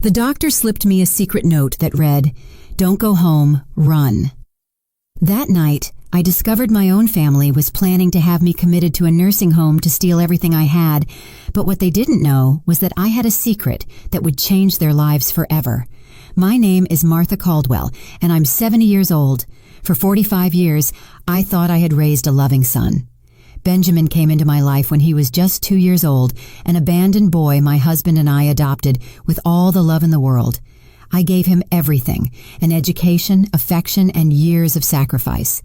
The doctor slipped me a secret note that read, "Don't go home, run." That night, I discovered my own family was planning to have me committed to a nursing home to steal everything I had, but what they didn't know was that I had a secret that would change their lives forever. My name is Martha Caldwell, and I'm 70 years old. For 45 years, I thought I had raised a loving son. Benjamin came into my life when he was just 2 years old, an abandoned boy my husband and I adopted with all the love in the world. I gave him everything, an education, affection, and years of sacrifice.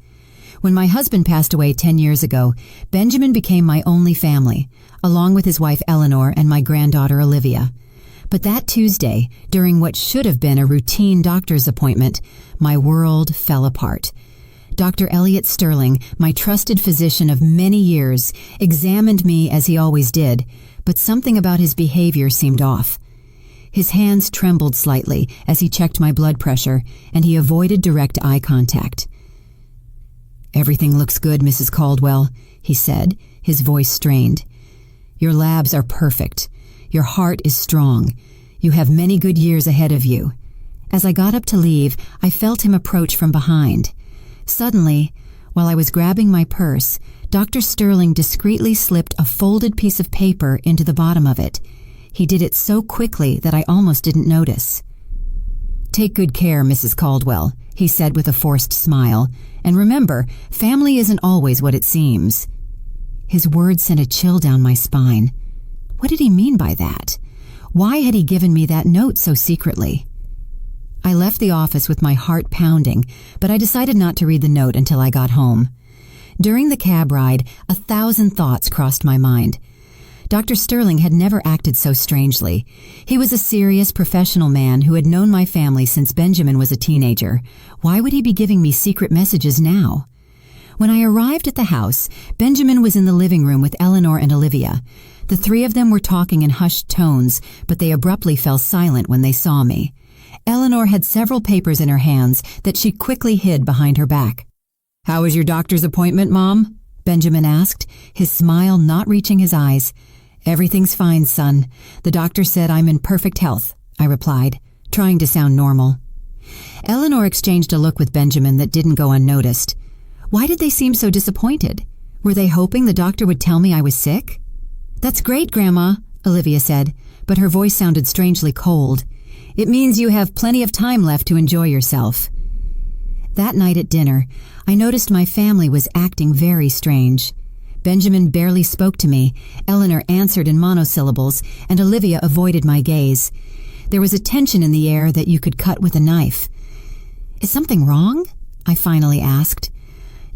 When my husband passed away 10 years ago, Benjamin became my only family, along with his wife Eleanor and my granddaughter Olivia. But that Tuesday, during what should have been a routine doctor's appointment, my world fell apart. Dr. Elliot Sterling, my trusted physician of many years, examined me as he always did, but something about his behavior seemed off. His hands trembled slightly as he checked my blood pressure, and he avoided direct eye contact. "Everything looks good, Mrs. Caldwell," he said, his voice strained. "Your labs are perfect. Your heart is strong. You have many good years ahead of you." As I got up to leave, I felt him approach from behind. Suddenly, while I was grabbing my purse, Dr. Sterling discreetly slipped a folded piece of paper into the bottom of it. He did it so quickly that I almost didn't notice. "Take good care, Mrs. Caldwell," he said with a forced smile. "And remember, family isn't always what it seems." His words sent a chill down my spine. What did he mean by that? Why had he given me that note so secretly? I left the office with my heart pounding, but I decided not to read the note until I got home. During the cab ride, 1,000 thoughts crossed my mind. Dr. Sterling had never acted so strangely. He was a serious, professional man who had known my family since Benjamin was a teenager. Why would he be giving me secret messages now? When I arrived at the house, Benjamin was in the living room with Eleanor and Olivia. The three of them were talking in hushed tones, but they abruptly fell silent when they saw me. Eleanor had several papers in her hands that she quickly hid behind her back. "How was your doctor's appointment, Mom?" Benjamin asked, his smile not reaching his eyes. "Everything's fine, son. The doctor said I'm in perfect health," I replied, trying to sound normal. Eleanor exchanged a look with Benjamin that didn't go unnoticed. Why did they seem so disappointed? Were they hoping the doctor would tell me I was sick? "That's great, Grandma," Olivia said, but her voice sounded strangely cold. "It means you have plenty of time left to enjoy yourself." That night at dinner, I noticed my family was acting very strange. Benjamin barely spoke to me, Eleanor answered in monosyllables, and Olivia avoided my gaze. There was a tension in the air that you could cut with a knife. "Is something wrong?" I finally asked.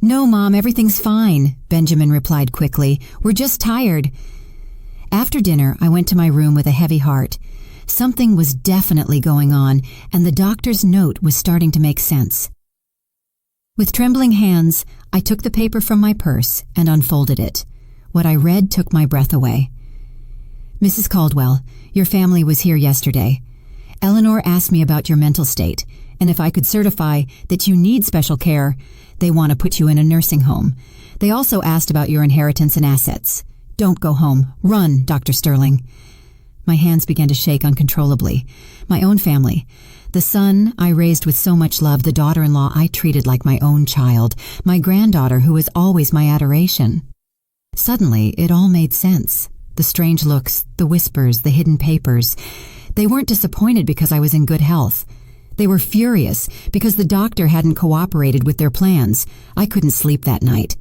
"No, Mom, everything's fine," Benjamin replied quickly. "We're just tired." After dinner, I went to my room with a heavy heart. Something was definitely going on, and the doctor's note was starting to make sense. With trembling hands, I took the paper from my purse and unfolded it. What I read took my breath away. "Mrs. Caldwell, your family was here yesterday. Eleanor asked me about your mental state, and if I could certify that you need special care, they want to put you in a nursing home. They also asked about your inheritance and assets. Don't go home. Run, Dr. Sterling." My hands began to shake uncontrollably. My own family. The son I raised with so much love, the daughter-in-law I treated like my own child, my granddaughter who was always my adoration. Suddenly, it all made sense. The strange looks, the whispers, the hidden papers. They weren't disappointed because I was in good health. They were furious because the doctor hadn't cooperated with their plans. I couldn't sleep that night.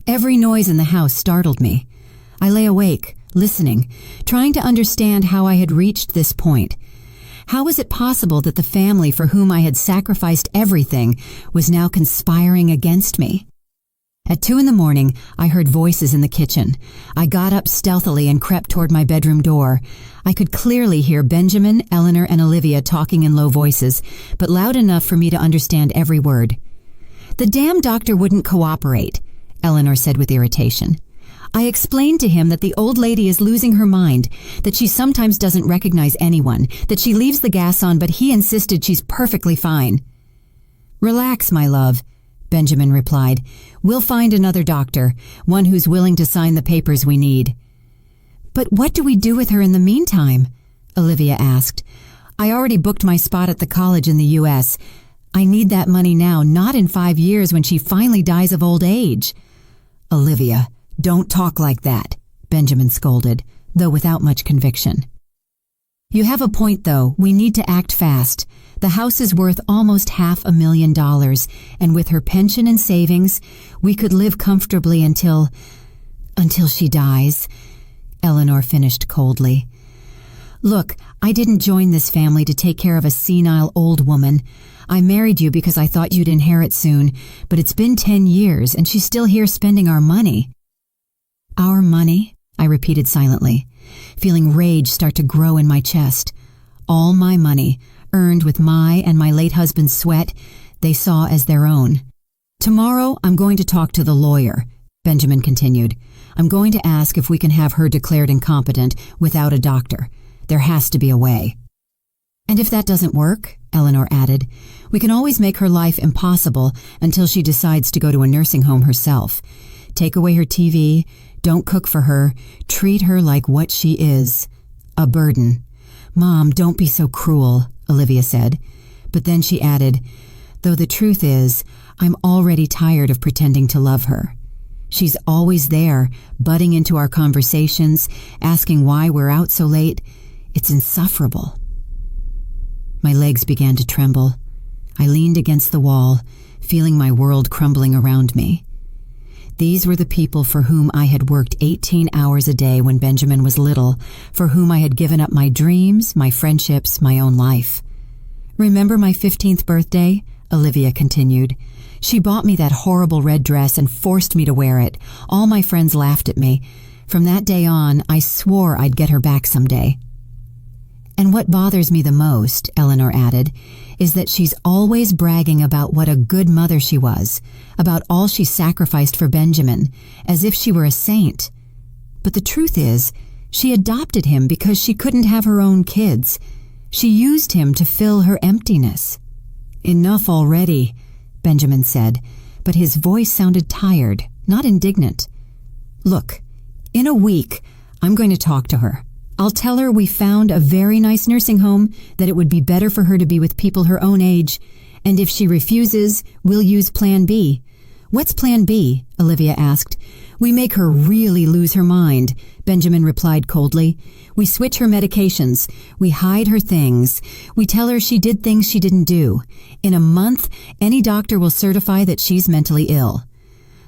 Every noise in the house startled me. I lay awake, listening, trying to understand how I had reached this point. How was it possible that the family for whom I had sacrificed everything was now conspiring against me? At 2 a.m, I heard voices in the kitchen. I got up stealthily and crept toward my bedroom door. I could clearly hear Benjamin, Eleanor, and Olivia talking in low voices, but loud enough for me to understand every word. "The damn doctor wouldn't cooperate," Eleanor said with irritation. "I explained to him that the old lady is losing her mind, that she sometimes doesn't recognize anyone, that she leaves the gas on, but he insisted she's perfectly fine." "Relax, my love," Benjamin replied. "We'll find another doctor, one who's willing to sign the papers we need." "But what do we do with her in the meantime?" Olivia asked. I already booked my spot at the college in the U.S. I need that money now, not in 5 years when she finally dies of old age." "Olivia, don't talk like that," Benjamin scolded, though without much conviction. "You have a point, though. We need to act fast. The house is worth almost $500,000, and with her pension and savings, we could live comfortably until she dies," Eleanor finished coldly. "Look, I didn't join this family to take care of a senile old woman. I married you because I thought you'd inherit soon, but it's been 10 years and she's still here spending our money." "Our money?" I repeated silently, feeling rage start to grow in my chest. All my money, earned with my and my late husband's sweat, they saw as their own. "Tomorrow I'm going to talk to the lawyer," Benjamin continued. "I'm going to ask if we can have her declared incompetent without a doctor. There has to be a way." "And if that doesn't work," Eleanor added, "we can always make her life impossible until she decides to go to a nursing home herself. Take away her TV, don't cook for her, treat her like what she is, a burden." "Mom, don't be so cruel," Olivia said. But then she added, "Though the truth is, I'm already tired of pretending to love her. She's always there, butting into our conversations, asking why we're out so late. It's insufferable." My legs began to tremble. I leaned against the wall, feeling my world crumbling around me. These were the people for whom I had worked 18 hours a day when Benjamin was little, for whom I had given up my dreams, my friendships, my own life. "Remember my 15th birthday?" Olivia continued. "She bought me that horrible red dress and forced me to wear it. All my friends laughed at me. From that day on, I swore I'd get her back someday." "And what bothers me the most," Eleanor added, "is that she's always bragging about what a good mother she was, about all she sacrificed for Benjamin, as if she were a saint. But the truth is, she adopted him because she couldn't have her own kids. She used him to fill her emptiness." "Enough already," Benjamin said, but his voice sounded tired, not indignant. "Look, in a week, I'm going to talk to her. I'll tell her we found a very nice nursing home, that it would be better for her to be with people her own age, and if she refuses, we'll use Plan B." "What's Plan B?" Olivia asked. "We make her really lose her mind," Benjamin replied coldly. "We switch her medications. We hide her things. We tell her she did things she didn't do. In a month, any doctor will certify that she's mentally ill."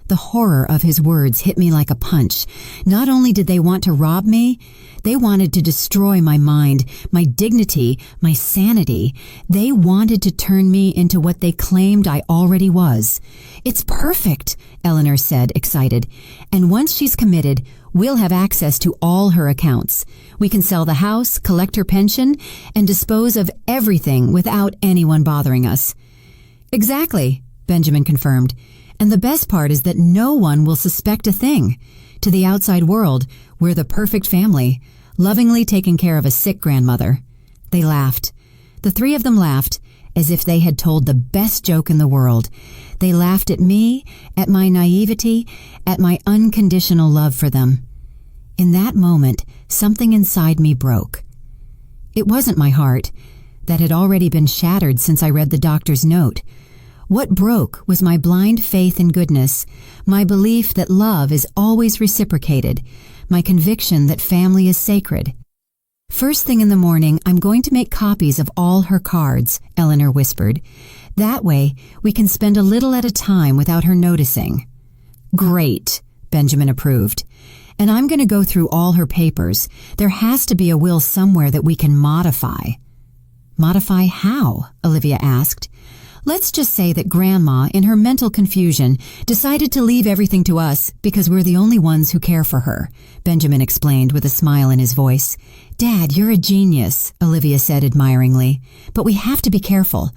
The horror of his words hit me like a punch. Not only did they want to rob me, they wanted to destroy my mind, my dignity, my sanity. They wanted to turn me into what they claimed I already was. "It's perfect," Eleanor said, excited. "And once she's committed, we'll have access to all her accounts. We can sell the house, collect her pension, and dispose of everything without anyone bothering us." "Exactly," Benjamin confirmed. "And the best part is that no one will suspect a thing. To the outside world, we're the perfect family, lovingly taking care of a sick grandmother." They laughed. The three of them laughed, as if they had told the best joke in the world. They laughed at me, at my naivety, at my unconditional love for them. In that moment, something inside me broke. It wasn't my heart. That had already been shattered since I read the doctor's note. What broke was my blind faith in goodness, my belief that love is always reciprocated, my conviction that family is sacred. "First thing in the morning, I'm going to make copies of all her cards," Eleanor whispered. "That way, we can spend a little at a time without her noticing." "Great," Benjamin approved. "And I'm going to go through all her papers. There has to be a will somewhere that we can modify." "Modify how?" Olivia asked. "Let's just say that Grandma, in her mental confusion, decided to leave everything to us because we're the only ones who care for her," Benjamin explained with a smile in his voice. "Dad, you're a genius," Olivia said admiringly. "But we have to be careful.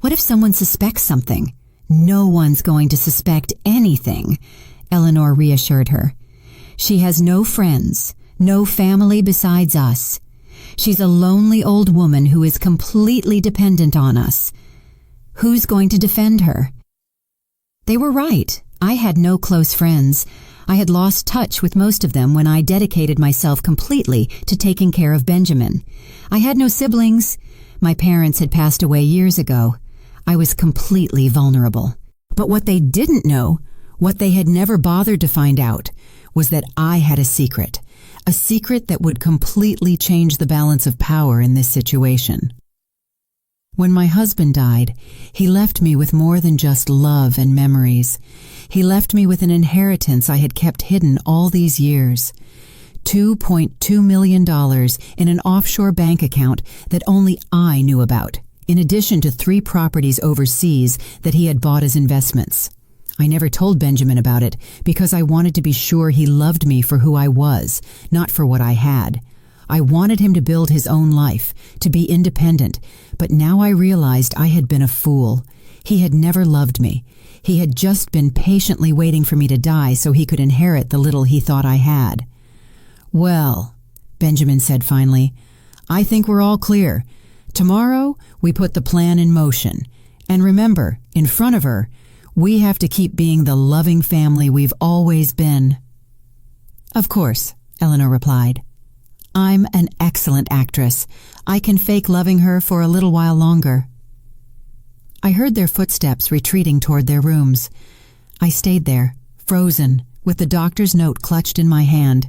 What if someone suspects something?" "No one's going to suspect anything," Eleanor reassured her. "She has no friends, no family besides us. She's a lonely old woman who is completely dependent on us. Who's going to defend her?" They were right. I had no close friends. I had lost touch with most of them when I dedicated myself completely to taking care of Benjamin. I had no siblings. My parents had passed away years ago. I was completely vulnerable. But what they didn't know, what they had never bothered to find out, was that I had a secret that would completely change the balance of power in this situation. When my husband died, he left me with more than just love and memories. He left me with an inheritance I had kept hidden all these years. $2.2 million in an offshore bank account that only I knew about, in addition to 3 properties overseas that he had bought as investments. I never told Benjamin about it because I wanted to be sure he loved me for who I was, not for what I had. I wanted him to build his own life, to be independent, but now I realized I had been a fool. He had never loved me. He had just been patiently waiting for me to die so he could inherit the little he thought I had. "Well," Benjamin said finally, "I think we're all clear. Tomorrow, we put the plan in motion. And remember, in front of her, we have to keep being the loving family we've always been." "Of course," Eleanor replied. "I'm an excellent actress. I can fake loving her for a little while longer." I heard their footsteps retreating toward their rooms. I stayed there, frozen, with the doctor's note clutched in my hand.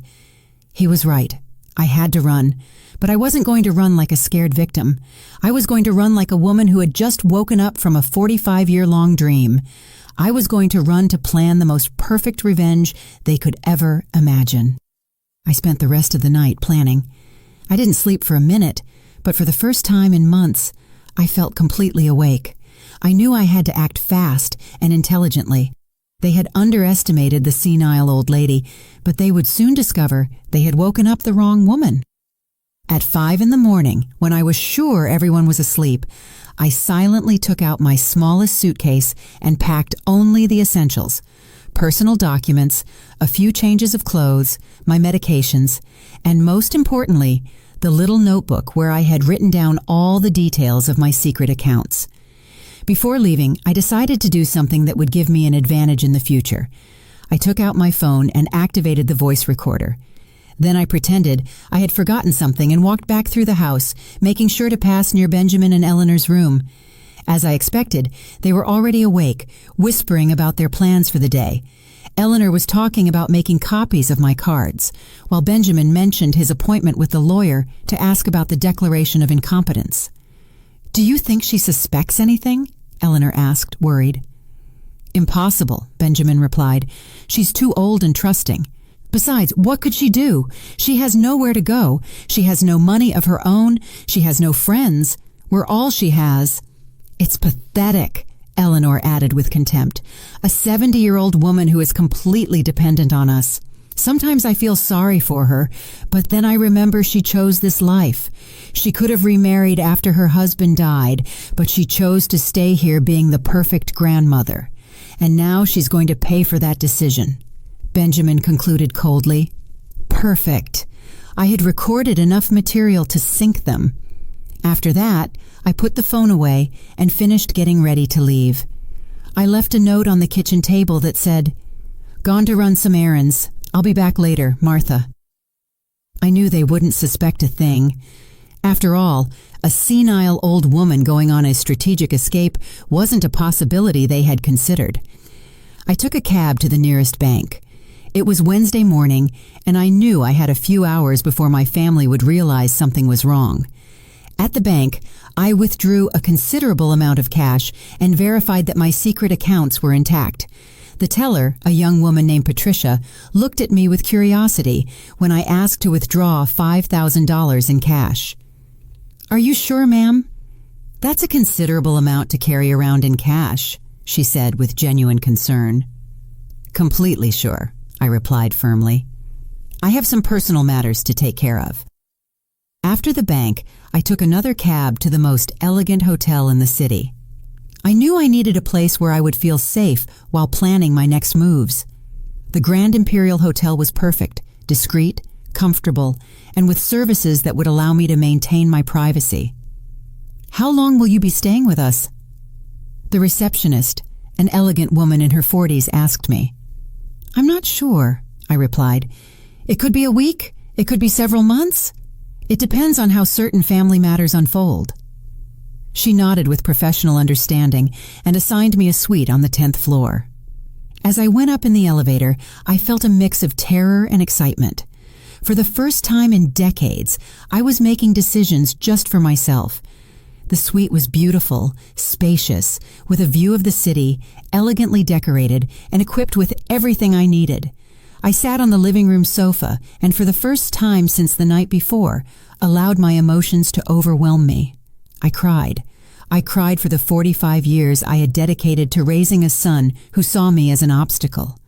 He was right. I had to run. But I wasn't going to run like a scared victim. I was going to run like a woman who had just woken up from a 45-year-long dream. I was going to run to plan the most perfect revenge they could ever imagine. I spent the rest of the night planning. I didn't sleep for a minute, but for the first time in months, I felt completely awake. I knew I had to act fast and intelligently. They had underestimated the senile old lady, but they would soon discover they had woken up the wrong woman. At 5 a.m, when I was sure everyone was asleep, I silently took out my smallest suitcase and packed only the essentials: personal documents, a few changes of clothes, my medications, and most importantly, the little notebook where I had written down all the details of my secret accounts. Before leaving, I decided to do something that would give me an advantage in the future. I took out my phone and activated the voice recorder. Then I pretended I had forgotten something and walked back through the house, making sure to pass near Benjamin and Eleanor's room. As I expected, they were already awake, whispering about their plans for the day. Eleanor was talking about making copies of my cards, while Benjamin mentioned his appointment with the lawyer to ask about the declaration of incompetence. "Do you think she suspects anything?" Eleanor asked, worried. "Impossible," Benjamin replied. "She's too old and trusting. Besides, what could she do? She has nowhere to go. She has no money of her own. She has no friends. We're all she has." "It's pathetic," Eleanor added with contempt. "A 70-year-old woman who is completely dependent on us. Sometimes I feel sorry for her, but then I remember she chose this life. She could have remarried after her husband died, but she chose to stay here being the perfect grandmother. And now she's going to pay for that decision." Benjamin concluded coldly. Perfect. I had recorded enough material to sink them. After that, I put the phone away and finished getting ready to leave. I left a note on the kitchen table that said, "Gone to run some errands. I'll be back later, Martha." I knew they wouldn't suspect a thing. After all, a senile old woman going on a strategic escape wasn't a possibility they had considered. I took a cab to the nearest bank. It was Wednesday morning, and I knew I had a few hours before my family would realize something was wrong. At the bank, I withdrew a considerable amount of cash and verified that my secret accounts were intact. The teller, a young woman named Patricia, looked at me with curiosity when I asked to withdraw $5,000 in cash. "Are you sure, ma'am?" "That's a considerable amount to carry around in cash," she said with genuine concern. "Completely sure," I replied firmly. "I have some personal matters to take care of." After the bank, I took another cab to the most elegant hotel in the city. I knew I needed a place where I would feel safe while planning my next moves. The Grand Imperial Hotel was perfect, discreet, comfortable, and with services that would allow me to maintain my privacy. "How long will you be staying with us?" The receptionist, an elegant woman in her 40s, asked me. "I'm not sure," I replied. "It could be a week. It could be several months. It depends on how certain family matters unfold." She nodded with professional understanding and assigned me a suite on the 10th floor. As I went up in the elevator, I felt a mix of terror and excitement. For the first time in decades, I was making decisions just for myself. The suite was beautiful, spacious, with a view of the city, elegantly decorated, and equipped with everything I needed. I sat on the living room sofa and for the first time since the night before, allowed my emotions to overwhelm me. I cried. I cried for the 45 years I had dedicated to raising a son who saw me as an obstacle.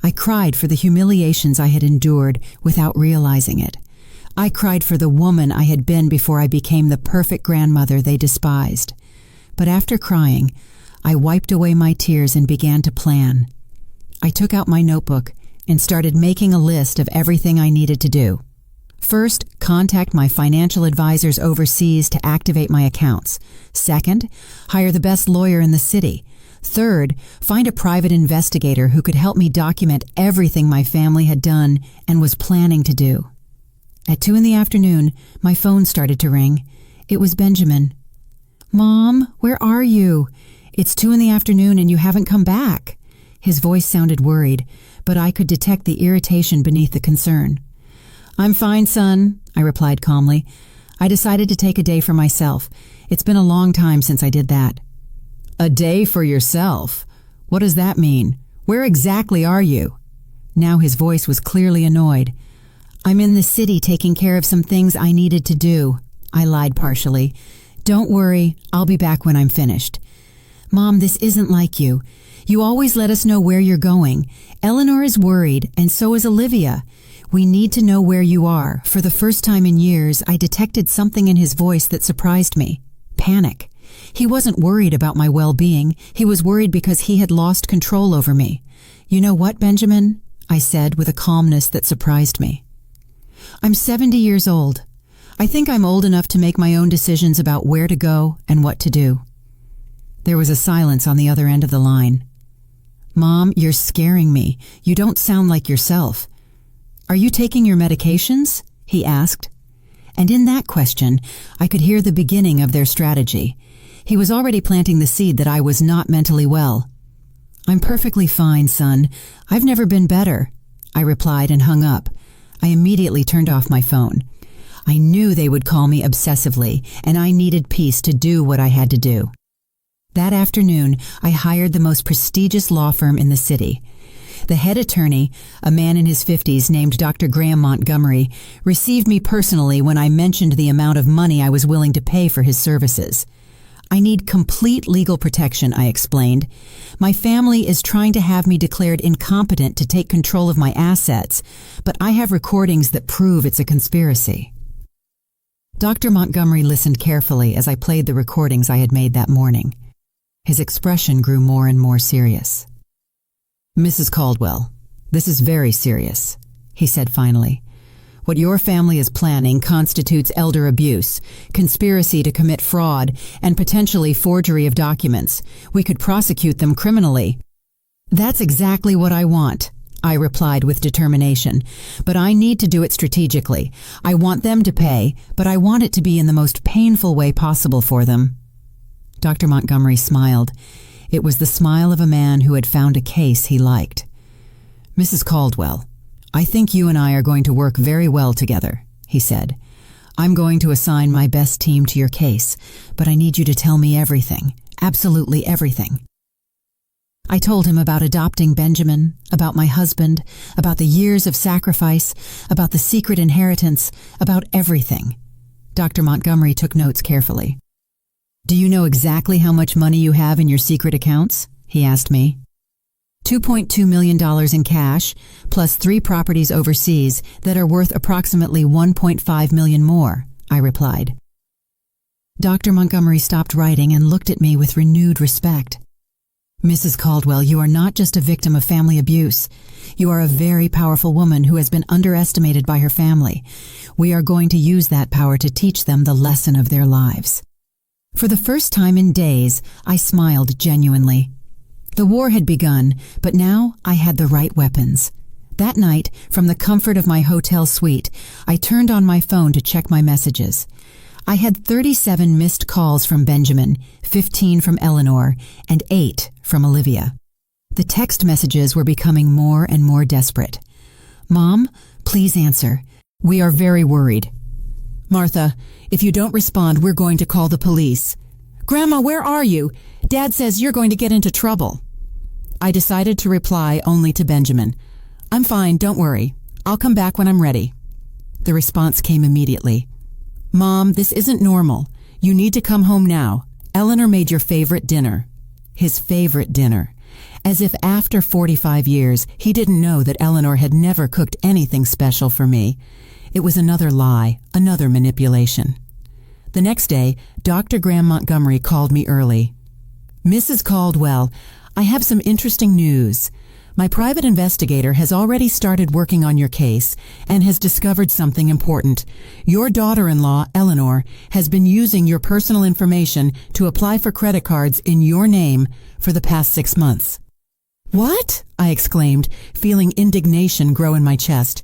I cried for the humiliations I had endured without realizing it. I cried for the woman I had been before I became the perfect grandmother they despised. But after crying, I wiped away my tears and began to plan. I took out my notebook and started making a list of everything I needed to do. First, contact my financial advisors overseas to activate my accounts. Second, hire the best lawyer in the city. Third, find a private investigator who could help me document everything my family had done and was planning to do. At 2 p.m, my phone started to ring. It was Benjamin. "Mom, where are you? It's 2 p.m. and you haven't come back." His voice sounded worried, but I could detect the irritation beneath the concern. "I'm fine, son," I replied calmly. "I decided to take a day for myself. It's been a long time since I did that." "A day for yourself? What does that mean? Where exactly are you?" Now his voice was clearly annoyed. "I'm in the city taking care of some things I needed to do," I lied partially. "Don't worry, I'll be back when I'm finished." "Mom, this isn't like you. You always let us know where you're going. Eleanor is worried, and so is Olivia. We need to know where you are." For the first time in years, I detected something in his voice that surprised me. Panic. He wasn't worried about my well-being. He was worried because he had lost control over me. "You know what, Benjamin?" I said with a calmness that surprised me. "I'm 70 years old. I think I'm old enough to make my own decisions about where to go and what to do." There was a silence on the other end of the line. "Mom, you're scaring me. You don't sound like yourself." "Are you taking your medications?" he asked. And in that question, I could hear the beginning of their strategy. He was already planting the seed that I was not mentally well. "I'm perfectly fine, son. I've never been better," I replied and hung up. I immediately turned off my phone. I knew they would call me obsessively, and I needed peace to do what I had to do. That afternoon, I hired the most prestigious law firm in the city. The head attorney, a man in his 50s named Dr. Graham Montgomery, received me personally when I mentioned the amount of money I was willing to pay for his services. "I need complete legal protection," I explained. "My family is trying to have me declared incompetent to take control of my assets, but I have recordings that prove it's a conspiracy." Dr. Montgomery listened carefully as I played the recordings I had made that morning. His expression grew more and more serious. "Mrs. Caldwell, this is very serious," he said finally. "What your family is planning constitutes elder abuse, conspiracy to commit fraud, and potentially forgery of documents. We could prosecute them criminally." "That's exactly what I want," I replied with determination. "But I need to do it strategically. I want them to pay, but I want it to be in the most painful way possible for them." Dr. Montgomery smiled. It was the smile of a man who had found a case he liked. "Mrs. Caldwell, I think you and I are going to work very well together," he said. "I'm going to assign my best team to your case, but I need you to tell me everything, absolutely everything." I told him about adopting Benjamin, about my husband, about the years of sacrifice, about the secret inheritance, about everything. Dr. Montgomery took notes carefully. "Do you know exactly how much money you have in your secret accounts?" he asked me. $2.2 million in cash, plus 3 properties overseas that are worth approximately $1.5 million more, I replied. Dr. Montgomery stopped writing and looked at me with renewed respect. "Mrs. Caldwell, you are not just a victim of family abuse. You are a very powerful woman who has been underestimated by her family. We are going to use that power to teach them the lesson of their lives." For the first time in days, I smiled genuinely. The war had begun, but now I had the right weapons. That night, from the comfort of my hotel suite, I turned on my phone to check my messages. I had 37 missed calls from Benjamin, 15 from Eleanor, and 8 from Olivia. The text messages were becoming more and more desperate. "Mom, please answer. We are very worried." "Martha, if you don't respond, we're going to call the police." "Grandma, where are you? Dad says you're going to get into trouble." I decided to reply only to Benjamin. "I'm fine, don't worry. I'll come back when I'm ready." The response came immediately. "Mom, this isn't normal. You need to come home now. Eleanor made your favorite dinner." His favorite dinner. As if after 45 years, he didn't know that Eleanor had never cooked anything special for me. It was another lie, another manipulation. The next day, Dr. Graham Montgomery called me early. "Mrs. Caldwell, I have some interesting news. My private investigator has already started working on your case and has discovered something important. Your daughter-in-law, Eleanor, has been using your personal information to apply for credit cards in your name for the past 6 months." "What?" I exclaimed, feeling indignation grow in my chest.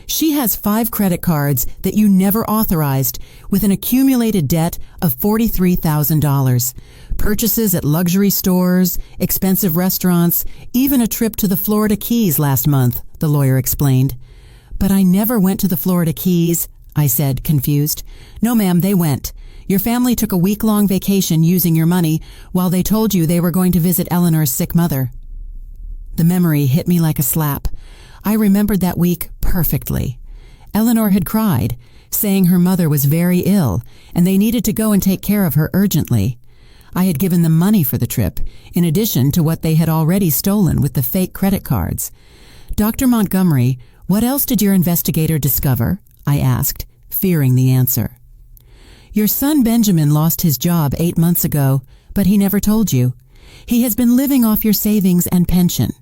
"She has 5 credit cards that you never authorized with an accumulated debt of $43,000. Purchases at luxury stores, expensive restaurants, even a trip to the Florida Keys last month," the lawyer explained. "But I never went to the Florida Keys," I said, confused. "No, ma'am, they went. Your family took a week-long vacation using your money while they told you they were going to visit Eleanor's sick mother." The memory hit me like a slap. I remembered that week perfectly. Eleanor had cried, saying her mother was very ill and they needed to go and take care of her urgently. I had given them money for the trip, in addition to what they had already stolen with the fake credit cards. "Dr. Montgomery, what else did your investigator discover?" I asked, fearing the answer. "Your son Benjamin lost his job 8 months ago, but he never told you. He has been living off your savings and pension.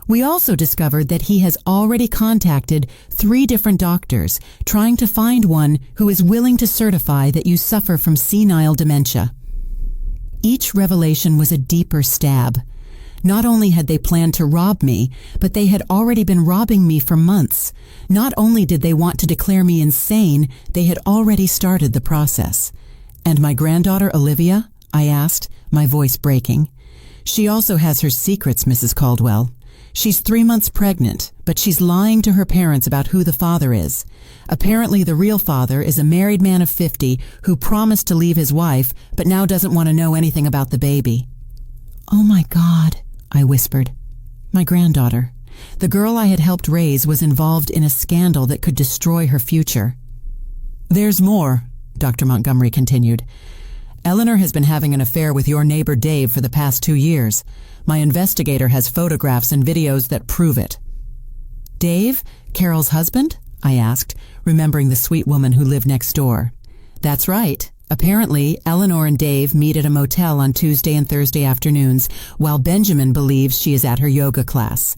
We also discovered that he has already contacted 3 different doctors, trying to find one who is willing to certify that you suffer from senile dementia." Each revelation was a deeper stab. Not only had they planned to rob me, but they had already been robbing me for months. Not only did they want to declare me insane, they had already started the process. "And my granddaughter Olivia?" I asked, my voice breaking. "She also has her secrets, Mrs. Caldwell. She's 3 months pregnant, but she's lying to her parents about who the father is. Apparently the real father is a married man of 50 who promised to leave his wife, but now doesn't want to know anything about the baby." "Oh my God," I whispered. My granddaughter, the girl I had helped raise, was involved in a scandal that could destroy her future. "There's more," Dr. Montgomery continued. "Eleanor has been having an affair with your neighbor Dave for the past 2 years. My investigator has photographs and videos that prove it." "Dave? Carol's husband?" I asked, remembering the sweet woman who lived next door. "That's right. Apparently, Eleanor and Dave meet at a motel on Tuesday and Thursday afternoons, while Benjamin believes she is at her yoga class."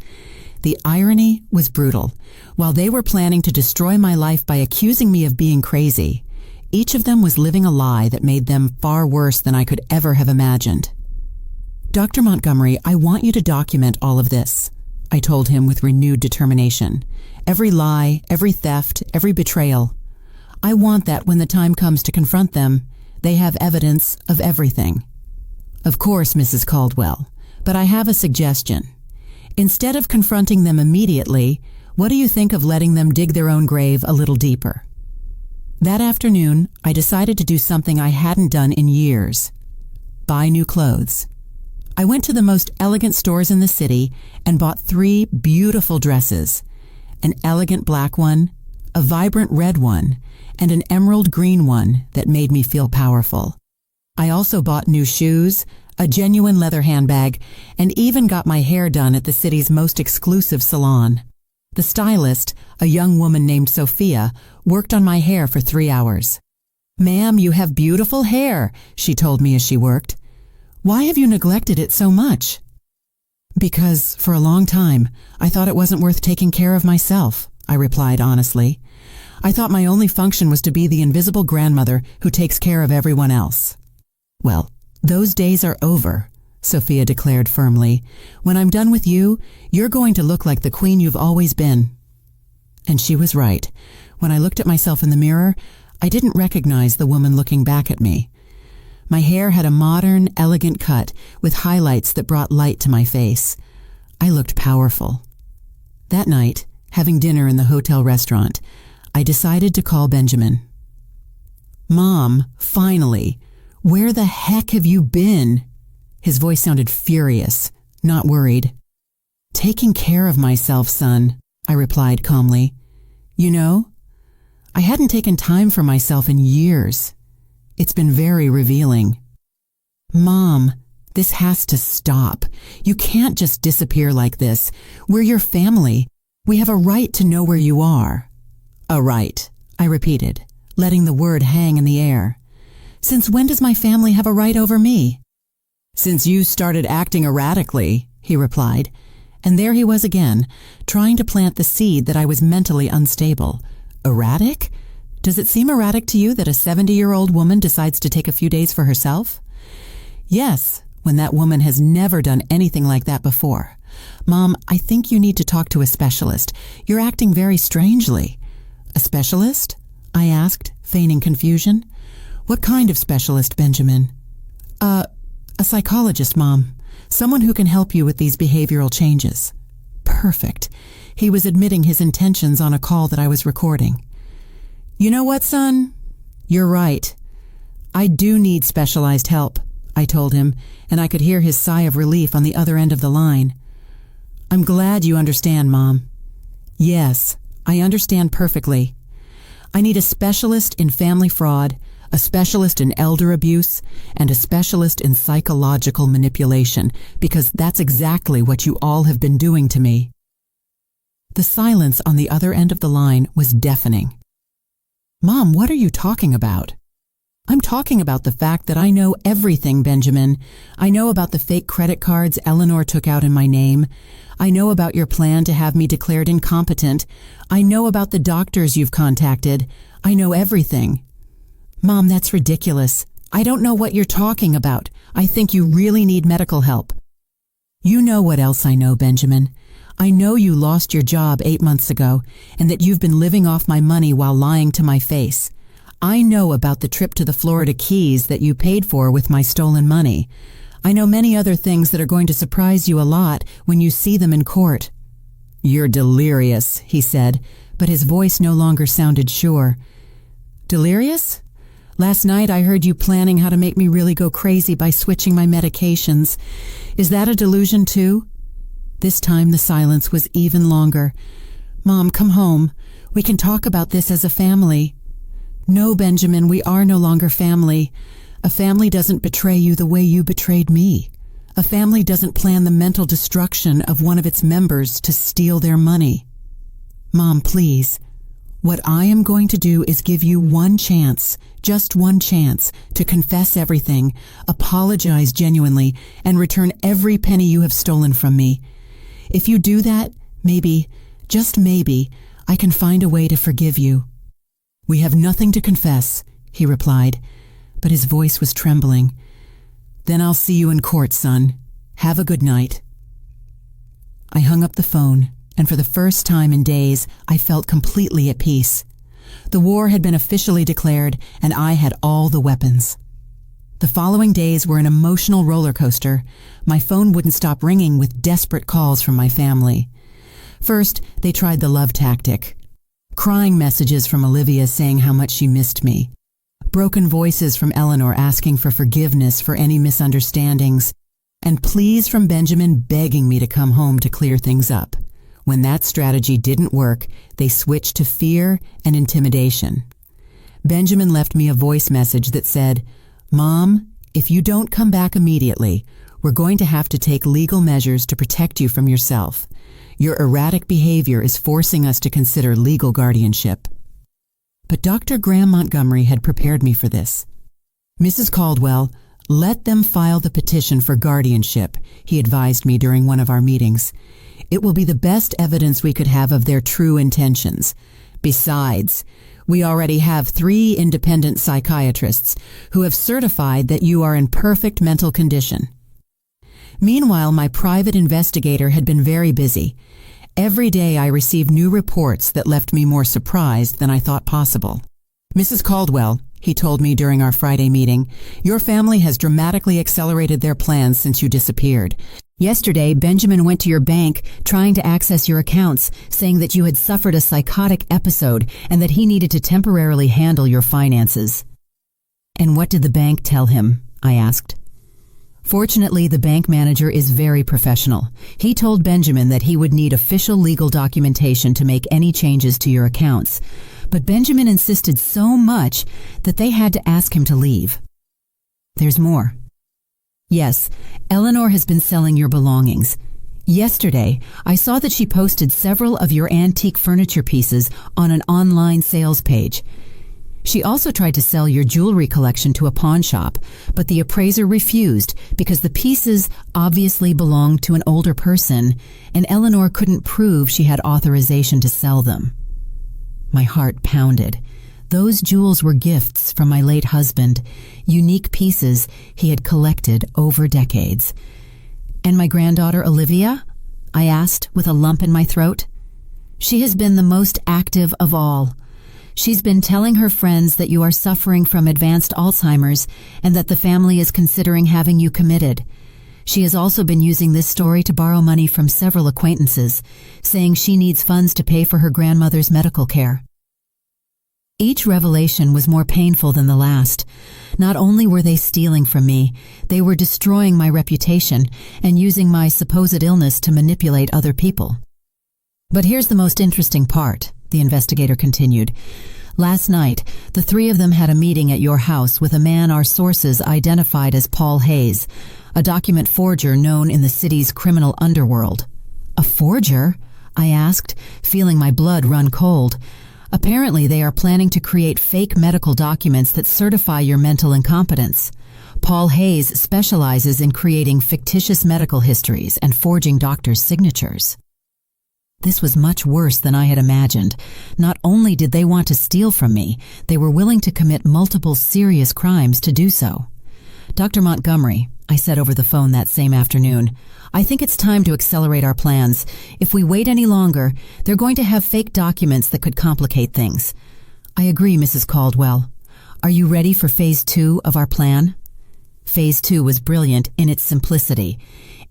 The irony was brutal. While they were planning to destroy my life by accusing me of being crazy, each of them was living a lie that made them far worse than I could ever have imagined. "Dr. Montgomery, I want you to document all of this," I told him with renewed determination. "Every lie, every theft, every betrayal. I want that when the time comes to confront them, they have evidence of everything." "Of course, Mrs. Caldwell, but I have a suggestion. Instead of confronting them immediately, what do you think of letting them dig their own grave a little deeper?" That afternoon, I decided to do something I hadn't done in years: buy new clothes. I went to the most elegant stores in the city and bought 3 beautiful dresses: an elegant black one, a vibrant red one, and an emerald green one that made me feel powerful. I also bought new shoes, a genuine leather handbag, and even got my hair done at the city's most exclusive salon. The stylist, a young woman named Sophia, worked on my hair for 3 hours. "Ma'am, you have beautiful hair," she told me as she worked. "Why have you neglected it so much?" "Because, for a long time, I thought it wasn't worth taking care of myself," I replied honestly. "I thought my only function was to be the invisible grandmother who takes care of everyone else." "Well, those days are over," Sophia declared firmly. "When I'm done with you, you're going to look like the queen you've always been." And she was right. When I looked at myself in the mirror, I didn't recognize the woman looking back at me. My hair had a modern, elegant cut with highlights that brought light to my face. I looked powerful. That night, having dinner in the hotel restaurant, I decided to call Benjamin. "Mom, finally, where the heck have you been?" His voice sounded furious, not worried. "Taking care of myself, son," I replied calmly. "You know, I hadn't taken time for myself in years. It's been very revealing." "Mom, this has to stop. You can't just disappear like this. We're your family. We have a right to know where you are." "A right," I repeated, letting the word hang in the air. "Since when does my family have a right over me?" "Since you started acting erratically," he replied, and there he was again, trying to plant the seed that I was mentally unstable. Erratic? Does it seem erratic to you that a 70-year-old woman decides to take a few days for herself? Yes, when that woman has never done anything like that before. "Mom, I think you need to talk to a specialist. You're acting very strangely." "A specialist?" I asked, feigning confusion. "What kind of specialist, Benjamin?" A psychologist, Mom. Someone who can help you with these behavioral changes." Perfect. He was admitting his intentions on a call that I was recording. "You know what, son? You're right. I do need specialized help," I told him, and I could hear his sigh of relief on the other end of the line. "I'm glad you understand, Mom." "Yes, I understand perfectly. I need a specialist in family fraud, a specialist in elder abuse, and a specialist in psychological manipulation, because that's exactly what you all have been doing to me." The silence on the other end of the line was deafening. "Mom, what are you talking about?" "I'm talking about the fact that I know everything, Benjamin. I know about the fake credit cards Eleanor took out in my name. I know about your plan to have me declared incompetent. I know about the doctors you've contacted. I know everything." "Mom, that's ridiculous. I don't know what you're talking about. I think you really need medical help." "You know what else I know, Benjamin. I know you lost your job 8 months ago, and that you've been living off my money while lying to my face. I know about the trip to the Florida Keys that you paid for with my stolen money. I know many other things that are going to surprise you a lot when you see them in court." "You're delirious," he said, but his voice no longer sounded sure. "Delirious? Last night I heard you planning how to make me really go crazy by switching my medications. Is that a delusion too?" This time the silence was even longer. "Mom, come home. We can talk about this as a family." "No, Benjamin, we are no longer family. A family doesn't betray you the way you betrayed me. A family doesn't plan the mental destruction of one of its members to steal their money. Mom, please. What I am going to do is give you one chance, just one chance, to confess everything, apologize genuinely, and return every penny you have stolen from me. If you do that, maybe, just maybe, I can find a way to forgive you." "We have nothing to confess," he replied, but his voice was trembling. "Then I'll see you in court, son. Have a good night." I hung up the phone, and for the first time in days, I felt completely at peace. The war had been officially declared, and I had all the weapons. The following days were an emotional roller coaster. My phone wouldn't stop ringing with desperate calls from my family. First, they tried the love tactic. Crying messages from Olivia saying how much she missed me. Broken voices from Eleanor asking for forgiveness for any misunderstandings. And pleas from Benjamin begging me to come home to clear things up. When that strategy didn't work, they switched to fear and intimidation. Benjamin left me a voice message that said, "Mom, if you don't come back immediately, we're going to have to take legal measures to protect you from yourself. Your erratic behavior is forcing us to consider legal guardianship." But Dr. Graham Montgomery had prepared me for this. "Mrs. Caldwell, let them file the petition for guardianship," he advised me during one of our meetings. "It will be the best evidence we could have of their true intentions. Besides, we already have 3 independent psychiatrists who have certified that you are in perfect mental condition." Meanwhile, my private investigator had been very busy. Every day I received new reports that left me more surprised than I thought possible. Mrs. Caldwell, he told me during our Friday meeting, your family has dramatically accelerated their plans since you disappeared. Yesterday, Benjamin went to your bank trying to access your accounts, saying that you had suffered a psychotic episode and that he needed to temporarily handle your finances. And what did the bank tell him? I asked. Fortunately, the bank manager is very professional. He told Benjamin that he would need official legal documentation to make any changes to your accounts. But Benjamin insisted so much that they had to ask him to leave. There's more. Yes, Eleanor has been selling your belongings. Yesterday, I saw that she posted several of your antique furniture pieces on an online sales page. She also tried to sell your jewelry collection to a pawn shop, but the appraiser refused because the pieces obviously belonged to an older person, and Eleanor couldn't prove she had authorization to sell them. My heart pounded. Those jewels were gifts from my late husband, unique pieces he had collected over decades. And my granddaughter Olivia? I asked with a lump in my throat. She has been the most active of all. She's been telling her friends that you are suffering from advanced Alzheimer's and that the family is considering having you committed. She has also been using this story to borrow money from several acquaintances, saying she needs funds to pay for her grandmother's medical care. Each revelation was more painful than the last. Not only were they stealing from me, they were destroying my reputation and using my supposed illness to manipulate other people. But here's the most interesting part, the investigator continued. Last night, the three of them had a meeting at your house with a man our sources identified as Paul Hayes, a document forger known in the city's criminal underworld. A forger? I asked, feeling my blood run cold. Apparently, they are planning to create fake medical documents that certify your mental incompetence. Paul Hayes specializes in creating fictitious medical histories and forging doctors' signatures. This was much worse than I had imagined. Not only did they want to steal from me, they were willing to commit multiple serious crimes to do so. Dr. Montgomery, I said over the phone that same afternoon, I think it's time to accelerate our plans. If we wait any longer, they're going to have fake documents that could complicate things. I agree, Mrs. Caldwell. Are you ready for Phase 2 of our plan? Phase 2 was brilliant in its simplicity.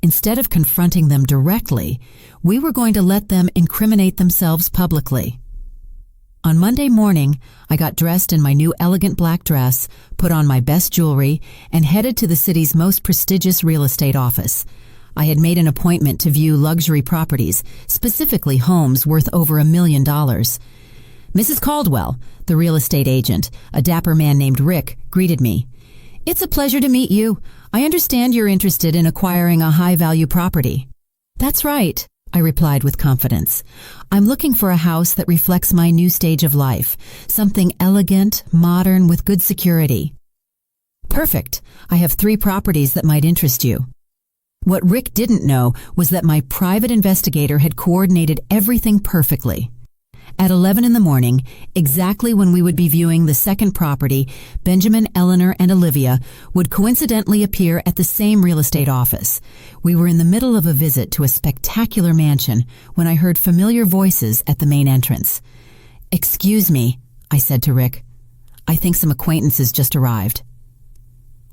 Instead of confronting them directly, we were going to let them incriminate themselves publicly. On Monday morning, I got dressed in my new elegant black dress, put on my best jewelry, and headed to the city's most prestigious real estate office. I had made an appointment to view luxury properties, specifically homes worth over $1 million. Mrs. Caldwell, the real estate agent, a dapper man named Rick, greeted me. It's a pleasure to meet you. I understand you're interested in acquiring a high-value property. That's right, I replied with confidence. I'm looking for a house that reflects my new stage of life, something elegant, modern, with good security. Perfect. I have 3 properties that might interest you. What Rick didn't know was that my private investigator had coordinated everything perfectly. At 11 in the morning, exactly when we would be viewing the second property, Benjamin, Eleanor, and Olivia would coincidentally appear at the same real estate office. We were in the middle of a visit to a spectacular mansion when I heard familiar voices at the main entrance. Excuse me, I said to Rick. I think some acquaintances just arrived.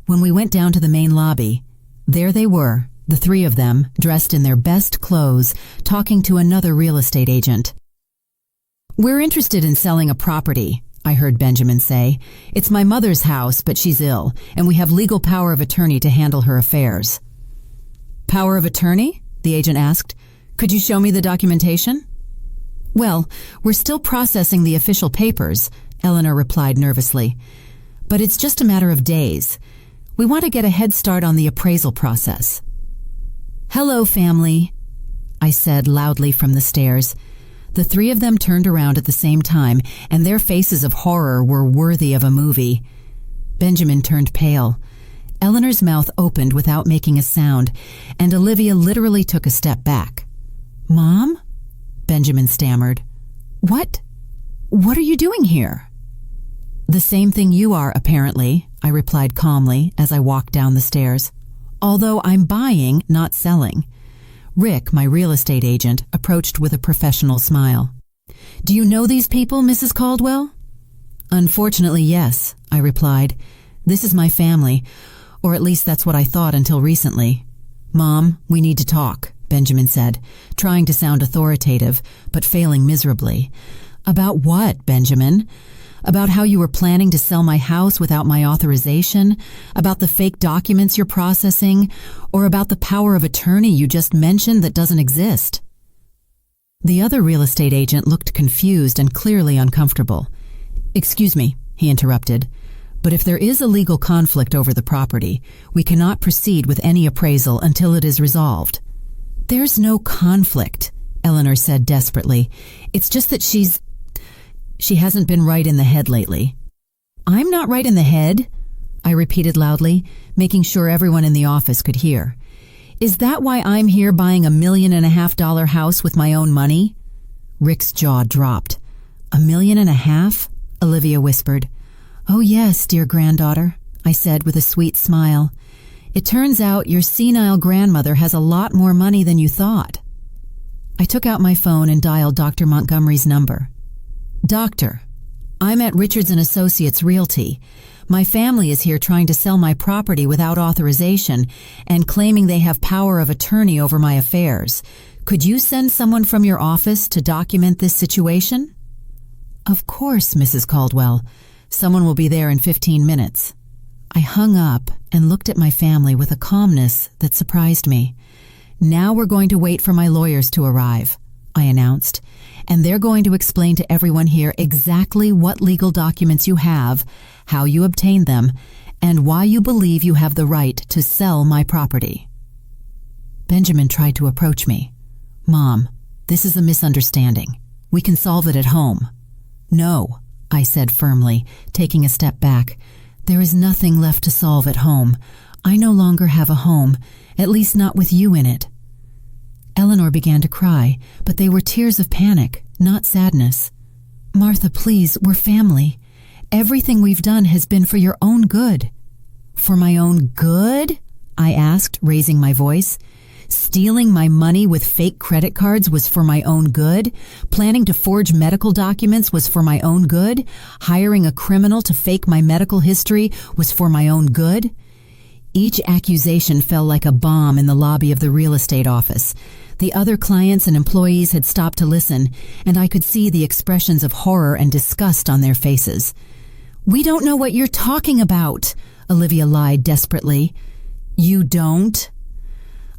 When we went down to the main lobby, there they were, the 3 of them, dressed in their best clothes, talking to another real estate agent. We're interested in selling a property, I heard Benjamin say. It's my mother's house, but she's ill, and we have legal power of attorney to handle her affairs. Power of attorney? The agent asked. Could you show me the documentation? Well, we're still processing the official papers, Eleanor replied nervously. But it's just a matter of days. We want to get a head start on the appraisal process. Hello, family, I said loudly from the stairs. The 3 of them turned around at the same time, and their faces of horror were worthy of a movie. Benjamin turned pale. Eleanor's mouth opened without making a sound, and Olivia literally took a step back. Mom? Benjamin stammered. What are you doing here? The same thing you are, apparently, I replied calmly as I walked down the stairs. Although I'm buying, not selling. Rick, my real estate agent, approached with a professional smile. Do you know these people, Mrs. Caldwell? Unfortunately, yes, I replied. This is my family, or at least that's what I thought until recently. Mom, we need to talk, Benjamin said, trying to sound authoritative, but failing miserably. About what, Benjamin? About how you were planning to sell my house without my authorization? About the fake documents you're processing? Or about the power of attorney you just mentioned that doesn't exist? The other real estate agent looked confused and clearly uncomfortable. Excuse me, he interrupted, but if there is a legal conflict over the property, we cannot proceed with any appraisal until it is resolved. There's no conflict, Eleanor said desperately. It's just that she hasn't been right in the head lately. I'm not right in the head, I repeated loudly, making sure everyone in the office could hear. Is that why I'm here buying $1.5 million house with my own money? Rick's jaw dropped. $1.5 million? Olivia whispered. Oh yes, dear granddaughter, I said with a sweet smile. It turns out your senile grandmother has a lot more money than you thought. I took out my phone and dialed Dr. Montgomery's number. Doctor, I'm at Richards & Associates Realty. My family is here trying to sell my property without authorization and claiming they have power of attorney over my affairs. Could you send someone from your office to document this situation? Of course, Mrs. Caldwell. Someone will be there in 15 minutes. I hung up and looked at my family with a calmness that surprised me. Now we're going to wait for my lawyers to arrive, I announced, and they're going to explain to everyone here exactly what legal documents you have, how you obtained them, and why you believe you have the right to sell my property. Benjamin tried to approach me. Mom, this is a misunderstanding. We can solve it at home. No, I said firmly, taking a step back. There is nothing left to solve at home. I no longer have a home, at least not with you in it. Eleanor began to cry, but they were tears of panic, not sadness. Martha, please, we're family. Everything we've done has been for your own good. For my own good? I asked, raising my voice. Stealing my money with fake credit cards was for my own good. Planning to forge medical documents was for my own good. Hiring a criminal to fake my medical history was for my own good. Each accusation fell like a bomb in the lobby of the real estate office. The other clients and employees had stopped to listen, and I could see the expressions of horror and disgust on their faces. We don't know what you're talking about, Olivia lied desperately. You don't?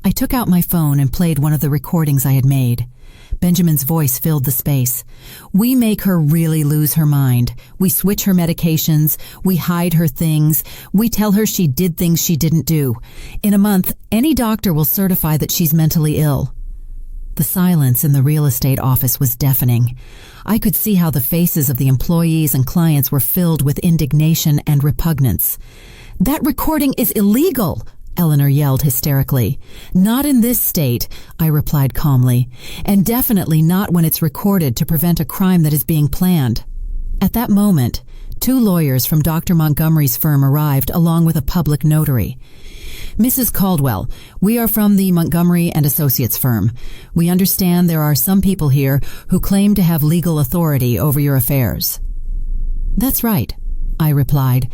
I took out my phone and played one of the recordings I had made. Benjamin's voice filled the space. We make her really lose her mind. We switch her medications. We hide her things. We tell her she did things she didn't do. In a month, any doctor will certify that she's mentally ill. The silence in the real estate office was deafening. I could see how the faces of the employees and clients were filled with indignation and repugnance. That recording is illegal, Eleanor yelled hysterically. Not in this state, I replied calmly, and definitely not when it's recorded to prevent a crime that is being planned. At that moment, 2 lawyers from Dr. Montgomery's firm arrived along with a public notary. Mrs. Caldwell, we are from the Montgomery & Associates firm. We understand there are some people here who claim to have legal authority over your affairs. That's right, I replied.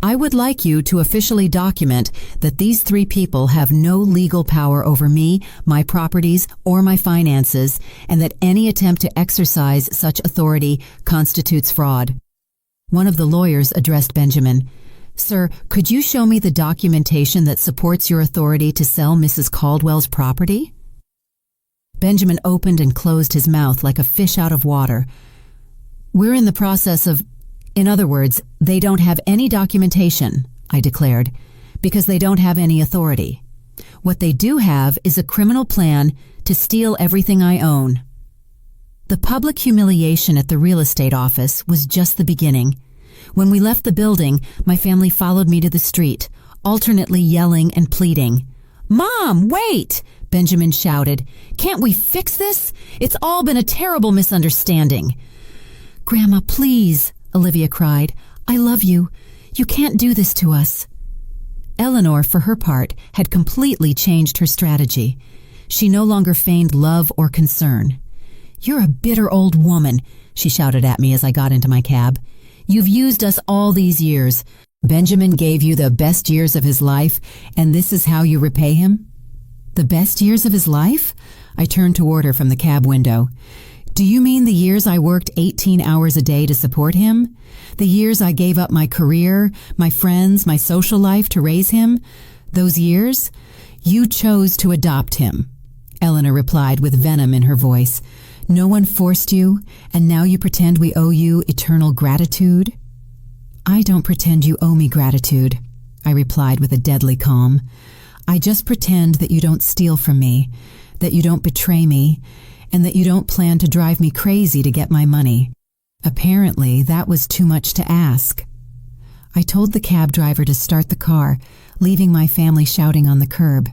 I would like you to officially document that these 3 people have no legal power over me, my properties, or my finances, and that any attempt to exercise such authority constitutes fraud. One of the lawyers addressed Benjamin. Sir, could you show me the documentation that supports your authority to sell Mrs. Caldwell's property? Benjamin opened and closed his mouth like a fish out of water. We're in the process of... In other words, they don't have any documentation, I declared, because they don't have any authority. What they do have is a criminal plan to steal everything I own. The public humiliation at the real estate office was just the beginning. When we left the building, my family followed me to the street, alternately yelling and pleading. Mom, wait! Benjamin shouted. Can't we fix this? It's all been a terrible misunderstanding. Grandma, please, Olivia cried. I love you. You can't do this to us. Eleanor, for her part, had completely changed her strategy. She no longer feigned love or concern. You're a bitter old woman, she shouted at me as I got into my cab. You've used us all these years. Benjamin gave you the best years of his life, and this is how you repay him? The best years of his life? I turned toward her from the cab window. Do you mean the years I worked 18 hours a day to support him? The years I gave up my career, my friends, my social life to raise him? Those years? You chose to adopt him, Eleanor replied with venom in her voice. No one forced you, and now you pretend we owe you eternal gratitude? I don't pretend you owe me gratitude, I replied with a deadly calm. I just pretend that you don't steal from me, that you don't betray me, and that you don't plan to drive me crazy to get my money. Apparently, that was too much to ask. I told the cab driver to start the car, leaving my family shouting on the curb.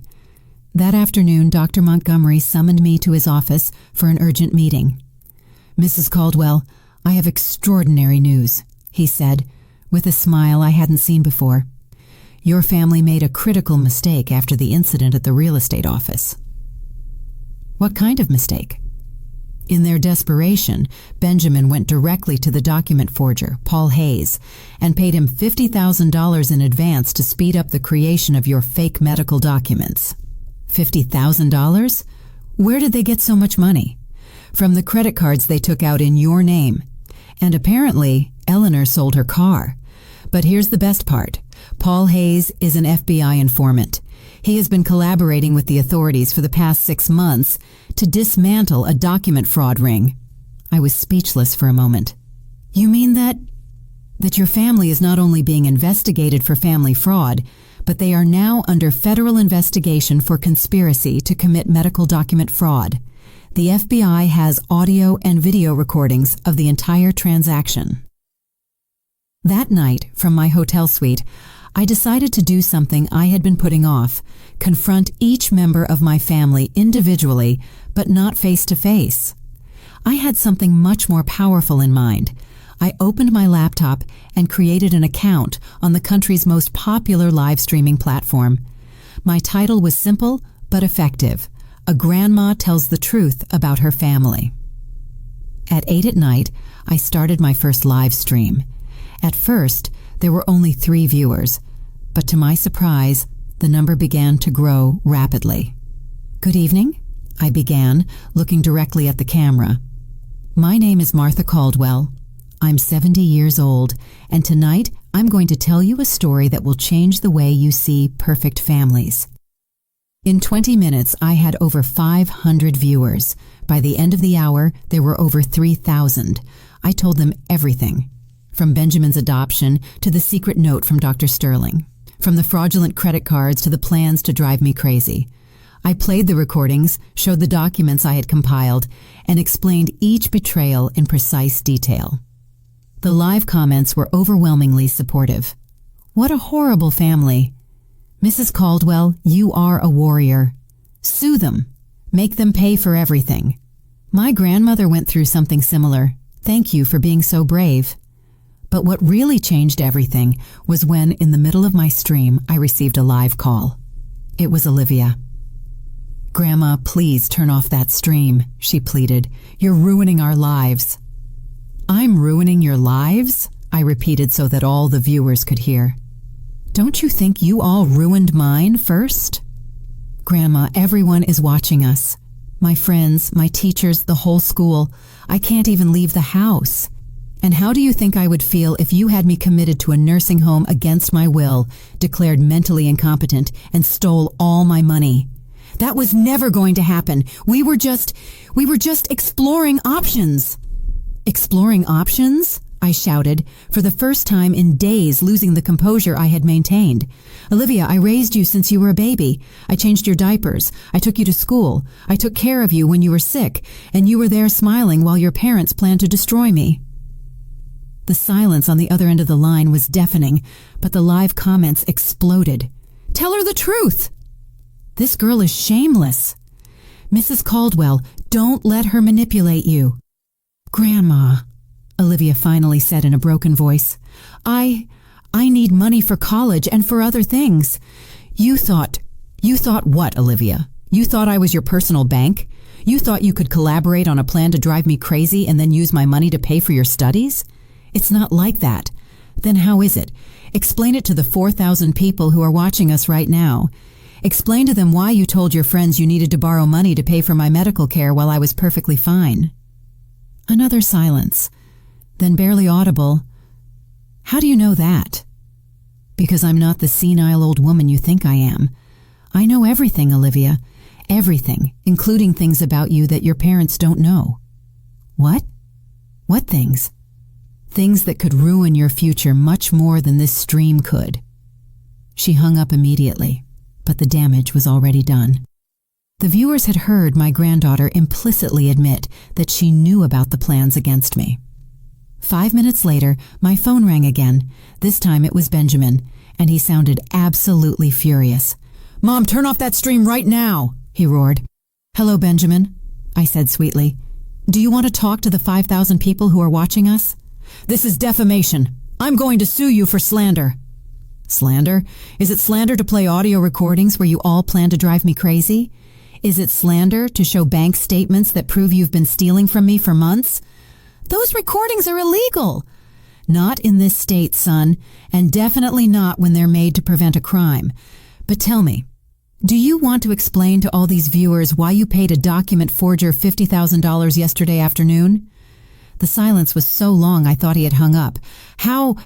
That afternoon, Dr. Montgomery summoned me to his office for an urgent meeting. Mrs. Caldwell, I have extraordinary news, he said, with a smile I hadn't seen before. Your family made a critical mistake after the incident at the real estate office. What kind of mistake? In their desperation, Benjamin went directly to the document forger, Paul Hayes, and paid him $50,000 in advance to speed up the creation of your fake medical documents. $50,000? Where did they get so much money? From the credit cards they took out in your name. And apparently, Eleanor sold her car. But here's the best part. Paul Hayes is an FBI informant. He has been collaborating with the authorities for the past 6 months to dismantle a document fraud ring. I was speechless for a moment. You mean that your family is not only being investigated for family fraud, but they are now under federal investigation for conspiracy to commit medical document fraud. The FBI has audio and video recordings of the entire transaction. That night, from my hotel suite, I decided to do something I had been putting off, confront each member of my family individually, but not face to face. I had something much more powerful in mind. I opened my laptop and created an account on the country's most popular live streaming platform. My title was simple but effective. A Grandma Tells the Truth About Her Family. At 8 at night, I started my first live stream. At first, there were only 3 viewers, but to my surprise, the number began to grow rapidly. Good evening, I began, looking directly at the camera. My name is Martha Caldwell. I'm 70 years old, and tonight I'm going to tell you a story that will change the way you see perfect families. In 20 minutes, I had over 500 viewers. By the end of the hour, there were over 3,000. I told them everything, from Benjamin's adoption to the secret note from Dr. Sterling, from the fraudulent credit cards to the plans to drive me crazy. I played the recordings, showed the documents I had compiled, and explained each betrayal in precise detail. The live comments were overwhelmingly supportive. What a horrible family. Mrs. Caldwell, you are a warrior. Sue them. Make them pay for everything. My grandmother went through something similar. Thank you for being so brave. But what really changed everything was when, in the middle of my stream, I received a live call. It was Olivia. Grandma, please turn off that stream, she pleaded. You're ruining our lives. I'm ruining your lives? I repeated so that all the viewers could hear. Don't you think you all ruined mine first? Grandma, everyone is watching us. My friends, my teachers, the whole school. I can't even leave the house. And how do you think I would feel if you had me committed to a nursing home against my will, declared mentally incompetent, and stole all my money? That was never going to happen. We were just exploring options. Exploring options? I shouted, for the first time in days losing the composure I had maintained. Olivia, I raised you since you were a baby. I changed your diapers. I took you to school. I took care of you when you were sick, and you were there smiling while your parents planned to destroy me. The silence on the other end of the line was deafening, but the live comments exploded. Tell her the truth! This girl is shameless. Mrs. Caldwell, don't let her manipulate you. Grandma, Olivia finally said in a broken voice, I need money for college and for other things. You thought what, Olivia? You thought I was your personal bank? You thought you could collaborate on a plan to drive me crazy and then use my money to pay for your studies? It's not like that. Then how is it? Explain it to the 4,000 people who are watching us right now. Explain to them why you told your friends you needed to borrow money to pay for my medical care while I was perfectly fine. Another silence. Then barely audible, "How do you know that?" "Because I'm not the senile old woman you think I am. I know everything, Olivia. Everything, including things about you that your parents don't know." "What? What things?" "Things that could ruin your future much more than this stream could." She hung up immediately, but the damage was already done. The viewers had heard my granddaughter implicitly admit that she knew about the plans against me. 5 minutes later, my phone rang again. This time it was Benjamin, and he sounded absolutely furious. "Mom, turn off that stream right now," he roared. "Hello, Benjamin," I said sweetly. "Do you want to talk to the 5,000 people who are watching us?" "This is defamation. I'm going to sue you for slander." "Slander? Is it slander to play audio recordings where you all plan to drive me crazy? Is it slander to show bank statements that prove you've been stealing from me for months? Those recordings are illegal." "Not in this state, son, and definitely not when they're made to prevent a crime. But tell me, do you want to explain to all these viewers why you paid a document forger $50,000 yesterday afternoon?" The silence was so long I thought he had hung up. How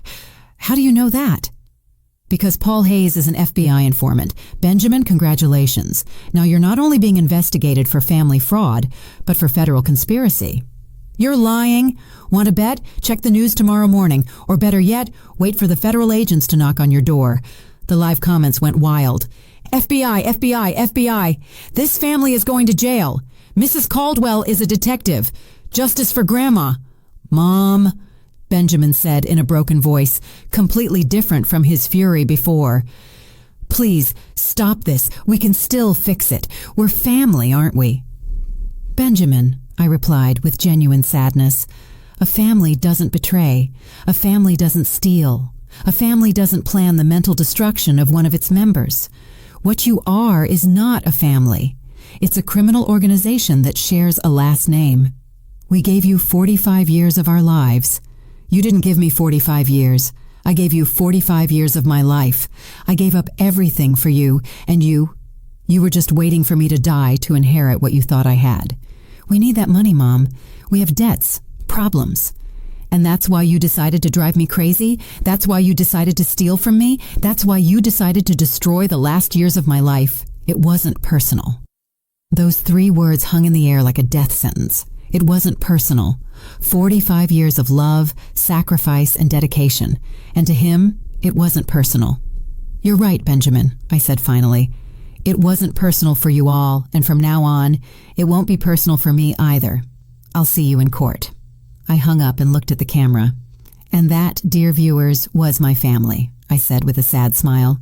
do you know that?" "Because Paul Hayes is an FBI informant. Benjamin, congratulations. Now you're not only being investigated for family fraud, but for federal conspiracy." "You're lying. Want to bet? Check the news tomorrow morning. Or better yet, wait for the federal agents to knock on your door." The live comments went wild. "FBI, FBI, FBI. This family is going to jail. Mrs. Caldwell is a detective. Justice for Grandma." "Mom," Benjamin said in a broken voice, completely different from his fury before. "Please, stop this. We can still fix it. We're family, aren't we?" "Benjamin," I replied with genuine sadness, "a family doesn't betray. A family doesn't steal. A family doesn't plan the mental destruction of one of its members. What you are is not a family. It's a criminal organization that shares a last name. We gave you 45 years of our lives. You didn't give me 45 years. I gave you 45 years of my life. I gave up everything for you, and you were just waiting for me to die to inherit what you thought I had. We need that money, Mom. We have debts, problems. And that's why you decided to drive me crazy? That's why you decided to steal from me? That's why you decided to destroy the last years of my life? It wasn't personal." Those 3 words hung in the air like a death sentence. It wasn't personal. 45 years of love, sacrifice, and dedication. And to him, it wasn't personal. "You're right, Benjamin," I said finally. "It wasn't personal for you all, and from now on, it won't be personal for me either. I'll see you in court." I hung up and looked at the camera. "And that, dear viewers, was my family," I said with a sad smile.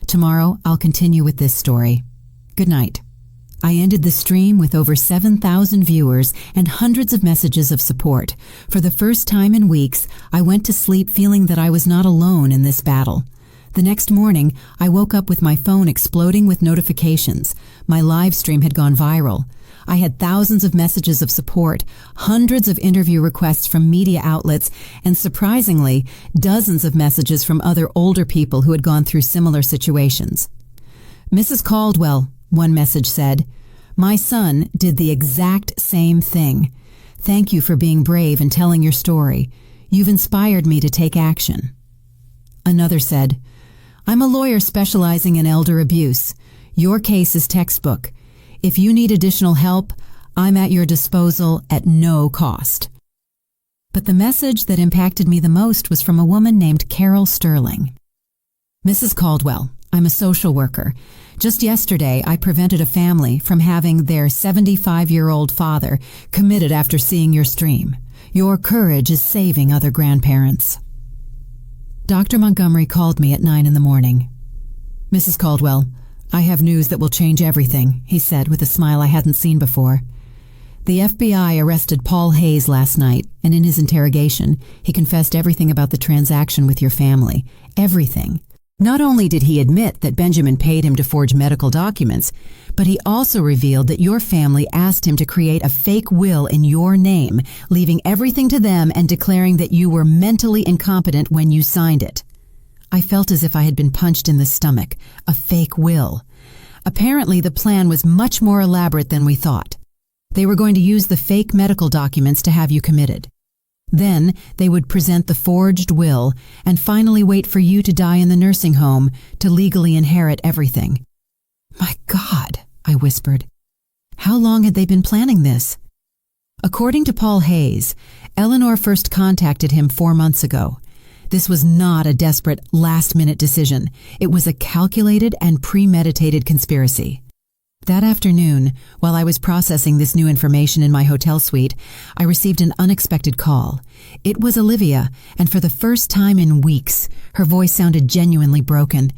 "Tomorrow, I'll continue with this story. Good night." I ended the stream with over 7,000 viewers and hundreds of messages of support. For the first time in weeks, I went to sleep feeling that I was not alone in this battle. The next morning, I woke up with my phone exploding with notifications. My live stream had gone viral. I had thousands of messages of support, hundreds of interview requests from media outlets, and surprisingly, dozens of messages from other older people who had gone through similar situations. "Mrs. Caldwell," one message said, "my son did the exact same thing. Thank you for being brave and telling your story. You've inspired me to take action." Another said, "I'm a lawyer specializing in elder abuse. Your case is textbook. If you need additional help, I'm at your disposal at no cost." But the message that impacted me the most was from a woman named Carol Sterling. "Mrs. Caldwell, I'm a social worker. Just yesterday, I prevented a family from having their 75-year-old father committed after seeing your stream. Your courage is saving other grandparents." Dr. Montgomery called me at 9 in the morning. "Mrs. Caldwell, I have news that will change everything," he said with a smile I hadn't seen before. "The FBI arrested Paul Hayes last night, and in his interrogation, he confessed everything about the transaction with your family. Everything. Not only did he admit that Benjamin paid him to forge medical documents, but he also revealed that your family asked him to create a fake will in your name, leaving everything to them and declaring that you were mentally incompetent when you signed it. I felt as if I had been punched in the stomach. A fake will. Apparently, the plan was much more elaborate than we thought. They were going to use the fake medical documents to have you committed. Then they would present the forged will and finally wait for you to die in the nursing home to legally inherit everything. My God, I whispered. How long had they been planning this? According to Paul Hayes, Eleanor first contacted him 4 months ago. This was not a desperate, last-minute decision. It was a calculated and premeditated conspiracy. That afternoon, while I was processing this new information in my hotel suite, I received an unexpected call. It was Olivia, and for the first time in weeks, her voice sounded genuinely broken.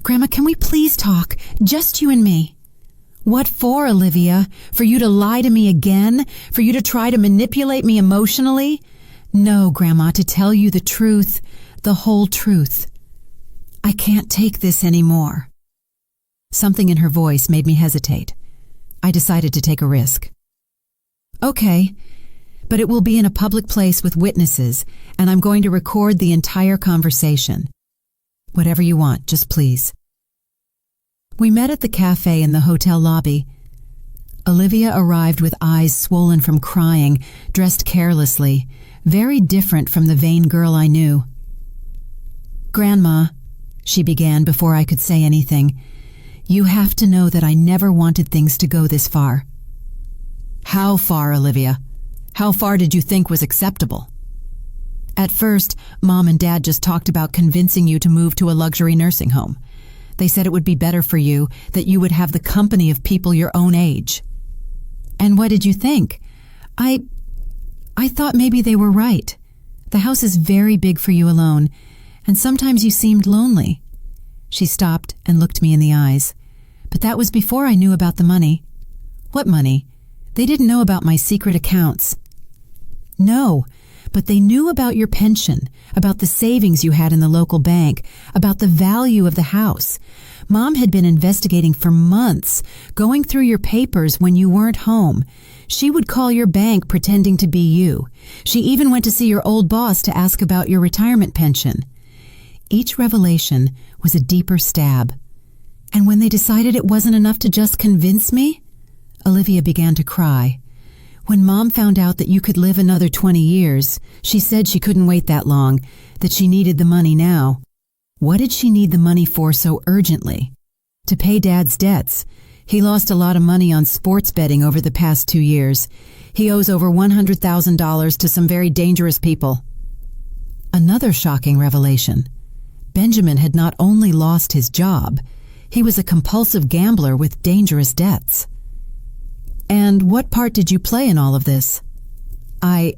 "Grandma, can we please talk? Just you and me." "What for, Olivia? For you to lie to me again? For you to try to manipulate me emotionally?" "No, Grandma, to tell you the truth, the whole truth. I can't take this anymore." Something in her voice made me hesitate. I decided to take a risk. "Okay, but it will be in a public place with witnesses, and I'm going to record the entire conversation. Whatever you want, just please." We met at the cafe in the hotel lobby. Olivia arrived with eyes swollen from crying, dressed carelessly, very different from the vain girl I knew. "Grandma," she began before I could say anything, "you have to know that I never wanted things to go this far." "How far, Olivia? How far did you think was acceptable?" "At first, Mom and Dad just talked about convincing you to move to a luxury nursing home. They said it would be better for you, that you would have the company of people your own age." "And what did you think?" I thought maybe they were right. The house is very big for you alone, and sometimes you seemed lonely." She stopped and looked me in the eyes. "But that was before I knew about the money." "What money?" "They didn't know about my secret accounts." "No, but they knew about your pension, about the savings you had in the local bank, about the value of the house. Mom had been investigating for months, going through your papers when you weren't home. She would call your bank pretending to be you. She even went to see your old boss to ask about your retirement pension." Each revelation was a deeper stab. "And when they decided it wasn't enough to just convince me?" Olivia began to cry. "When Mom found out that you could live another 20 years, she said she couldn't wait that long, that she needed the money now." What did she need the money for so urgently? To pay Dad's debts. He lost a lot of money on sports betting over the past 2 years. He owes over $100,000 to some very dangerous people. Another shocking revelation. Benjamin had not only lost his job, he was a compulsive gambler with dangerous debts. "And what part did you play in all of this?" I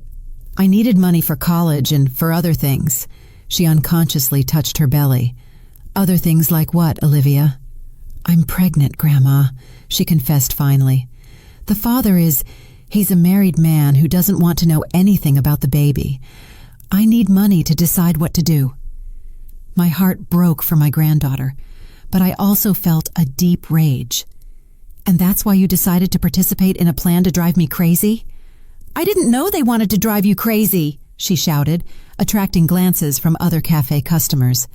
needed money for college and for other things." She unconsciously touched her belly. "Other things like what, Olivia?" "I'm pregnant, Grandma," she confessed finally. "The father he's a married man who doesn't want to know anything about the baby. I need money to decide what to do." My heart broke for my granddaughter, but I also felt a deep rage. "And that's why you decided to participate in a plan to drive me crazy?" "I didn't know they wanted to drive you crazy," she shouted, attracting glances from other cafe customers.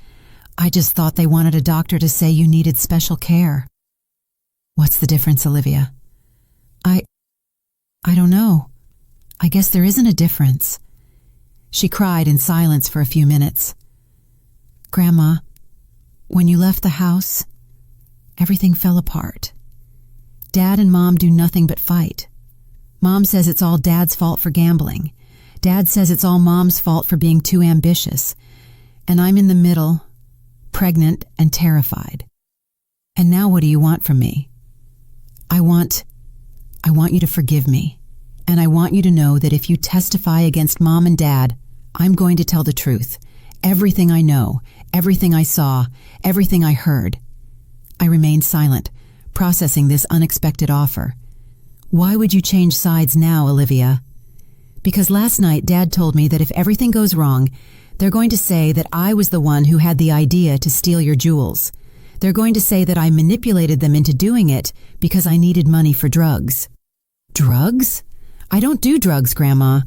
"I just thought they wanted a doctor to say you needed special care." "What's the difference, Olivia?" I don't know. I guess there isn't a difference." She cried in silence for a few minutes. "Grandma, when you left the house, everything fell apart. Dad and Mom do nothing but fight. Mom says it's all Dad's fault for gambling. Dad says it's all Mom's fault for being too ambitious. And I'm in the middle, pregnant and terrified. And now what do you want from me? I want you to forgive me. And I want you to know that if you testify against Mom and Dad, I'm going to tell the truth. Everything I know, everything I saw, everything I heard." I remained silent, processing this unexpected offer. "Why would you change sides now, Olivia?" "Because last night Dad told me that if everything goes wrong, They're going to say that I was the one who had the idea to steal your jewels. They're going to say that I manipulated them into doing it because I needed money for drugs. Drugs? I don't do drugs, Grandma.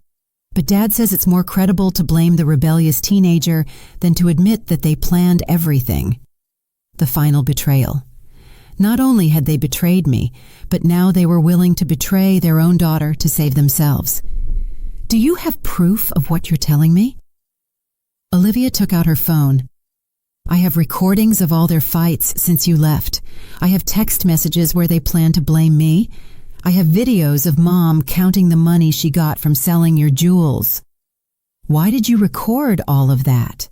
But Dad says it's more credible to blame the rebellious teenager than to admit that they planned everything. The final betrayal. Not only had they betrayed me, but now they were willing to betray their own daughter to save themselves. Do you have proof of what you're telling me? Olivia took out her phone. I have recordings of all their fights since you left. I have text messages where they plan to blame me. I have videos of Mom counting the money she got from selling your jewels. Why did you record all of that?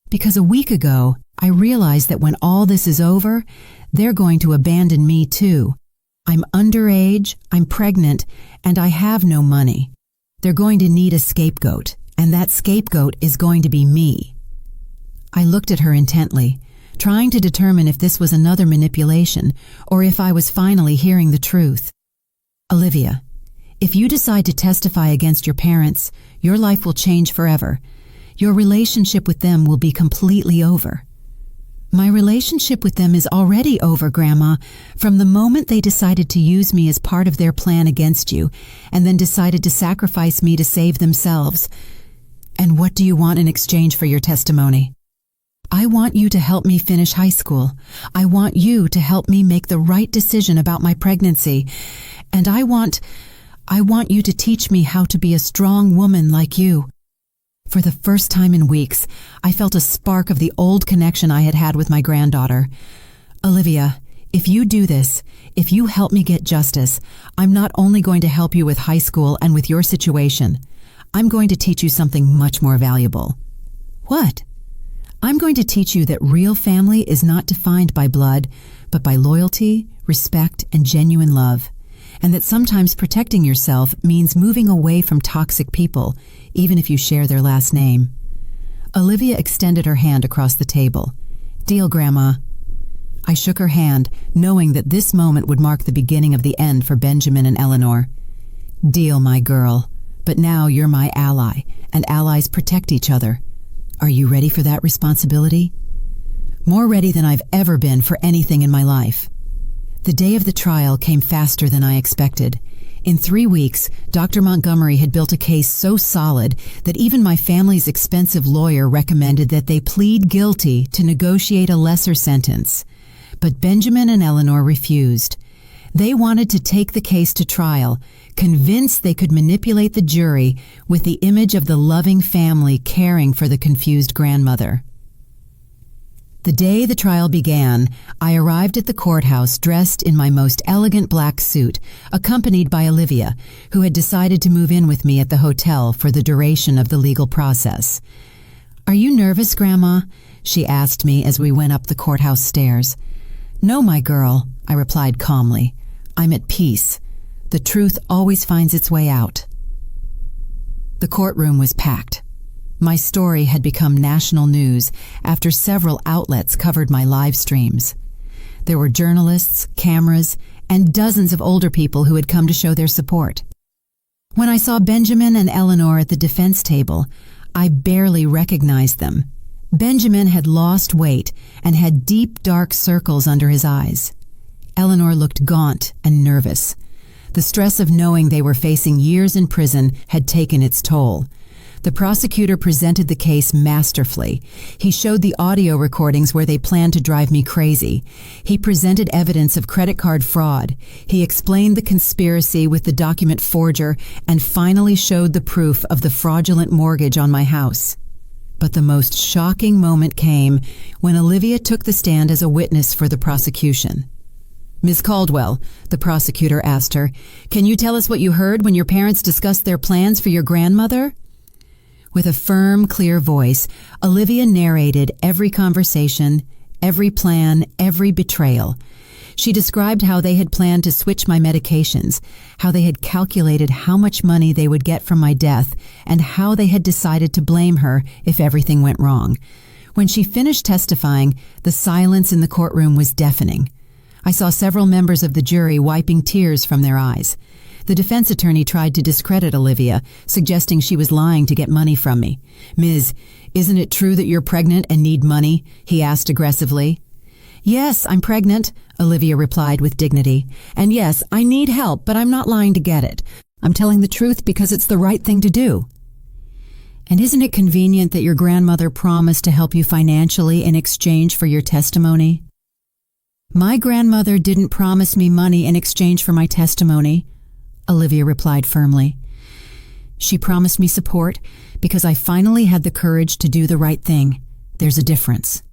Because a week ago, I realized that when all this is over, they're going to abandon me too. I'm underage, I'm pregnant, and I have no money. They're going to need a scapegoat, and that scapegoat is going to be me. I looked at her intently, trying to determine if this was another manipulation or if I was finally hearing the truth. Olivia, if you decide to testify against your parents, your life will change forever. Your relationship with them will be completely over. My relationship with them is already over, Grandma, from the moment they decided to use me as part of their plan against you and then decided to sacrifice me to save themselves. And what do you want in exchange for your testimony? I want you to help me finish high school. I want you to help me make the right decision about my pregnancy. And I want you to teach me how to be a strong woman like you. For the first time in weeks, I felt a spark of the old connection I had had with my granddaughter. Olivia, if you do this, if you help me get justice, I'm not only going to help you with high school and with your situation. I'm going to teach you something much more valuable. What? I'm going to teach you that real family is not defined by blood, but by loyalty, respect, and genuine love. And that sometimes protecting yourself means moving away from toxic people, even if you share their last name. Olivia extended her hand across the table. Deal, Grandma. I shook her hand, knowing that this moment would mark the beginning of the end for Benjamin and Eleanor. Deal, my girl. But now you're my ally, and allies protect each other. Are you ready for that responsibility? More ready than I've ever been for anything in my life. The day of the trial came faster than I expected. In 3 weeks, Dr. Montgomery had built a case so solid that even my family's expensive lawyer recommended that they plead guilty to negotiate a lesser sentence. But Benjamin and Eleanor refused. They wanted to take the case to trial, convinced they could manipulate the jury with the image of the loving family caring for the confused grandmother. The day the trial began, I arrived at the courthouse dressed in my most elegant black suit, accompanied by Olivia, who had decided to move in with me at the hotel for the duration of the legal process. Are you nervous, Grandma? She asked me as we went up the courthouse stairs. No, my girl, I replied calmly. I'm at peace. The truth always finds its way out. The courtroom was packed. My story had become national news after several outlets covered my live streams. There were journalists, cameras, and dozens of older people who had come to show their support. When I saw Benjamin and Eleanor at the defense table, I barely recognized them. Benjamin had lost weight and had deep, dark circles under his eyes. Eleanor looked gaunt and nervous. The stress of knowing they were facing years in prison had taken its toll. The prosecutor presented the case masterfully. He showed the audio recordings where they planned to drive me crazy. He presented evidence of credit card fraud. He explained the conspiracy with the document forger and finally showed the proof of the fraudulent mortgage on my house. But the most shocking moment came when Olivia took the stand as a witness for the prosecution. Ms. Caldwell, the prosecutor asked her, can you tell us what you heard when your parents discussed their plans for your grandmother? With a firm, clear voice, Olivia narrated every conversation, every plan, every betrayal. She described how they had planned to switch my medications, how they had calculated how much money they would get from my death, and how they had decided to blame her if everything went wrong. When she finished testifying, the silence in the courtroom was deafening. I saw several members of the jury wiping tears from their eyes. The defense attorney tried to discredit Olivia, suggesting she was lying to get money from me. "Ms., isn't it true that you're pregnant and need money?" he asked aggressively. "Yes, I'm pregnant," Olivia replied with dignity. "And yes, I need help, but I'm not lying to get it. I'm telling the truth because it's the right thing to do." "And isn't it convenient that your grandmother promised to help you financially in exchange for your testimony?" "My grandmother didn't promise me money in exchange for my testimony," Olivia replied firmly. "She promised me support because I finally had the courage to do the right thing. There's a difference."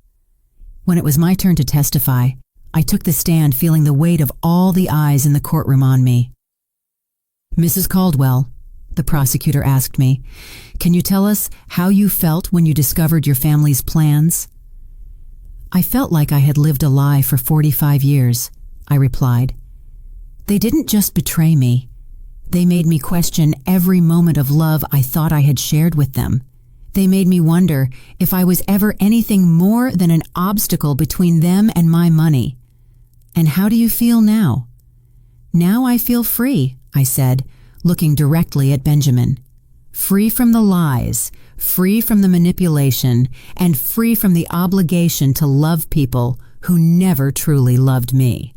When it was my turn to testify, I took the stand feeling the weight of all the eyes in the courtroom on me. "Mrs. Caldwell," the prosecutor asked me, "can you tell us how you felt when you discovered your family's plans?" "I felt like I had lived a lie for 45 years, I replied. "They didn't just betray me. They made me question every moment of love I thought I had shared with them. They made me wonder if I was ever anything more than an obstacle between them and my money. And how do you feel now?" "Now I feel free," I said, looking directly at Benjamin. "Free from the lies, free from the manipulation, and free from the obligation to love people who never truly loved me."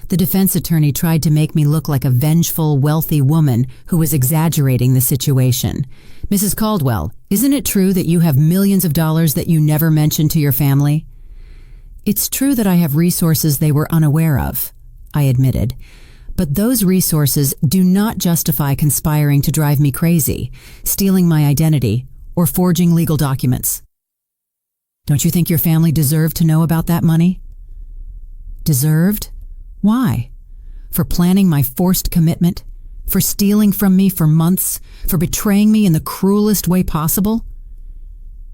The defense attorney tried to make me look like a vengeful, wealthy woman who was exaggerating the situation. "Mrs. Caldwell, isn't it true that you have millions of dollars that you never mentioned to your family?" "It's true that I have resources they were unaware of," I admitted. "But those resources do not justify conspiring to drive me crazy, stealing my identity, or forging legal documents." "Don't you think your family deserved to know about that money?" "Deserved? Why? For planning my forced commitment? For stealing from me for months? For betraying me in the cruelest way possible?"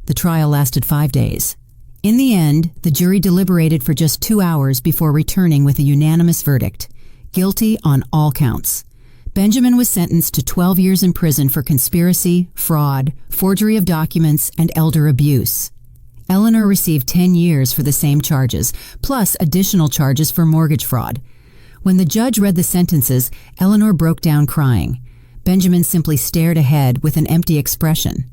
The trial lasted 5 days. In the end, the jury deliberated for just 2 hours before returning with a unanimous verdict: guilty on all counts. Benjamin was sentenced to 12 years in prison for conspiracy, fraud, forgery of documents, and elder abuse. Eleanor received 10 years for the same charges, plus additional charges for mortgage fraud. When the judge read the sentences, Eleanor broke down crying. Benjamin simply stared ahead with an empty expression.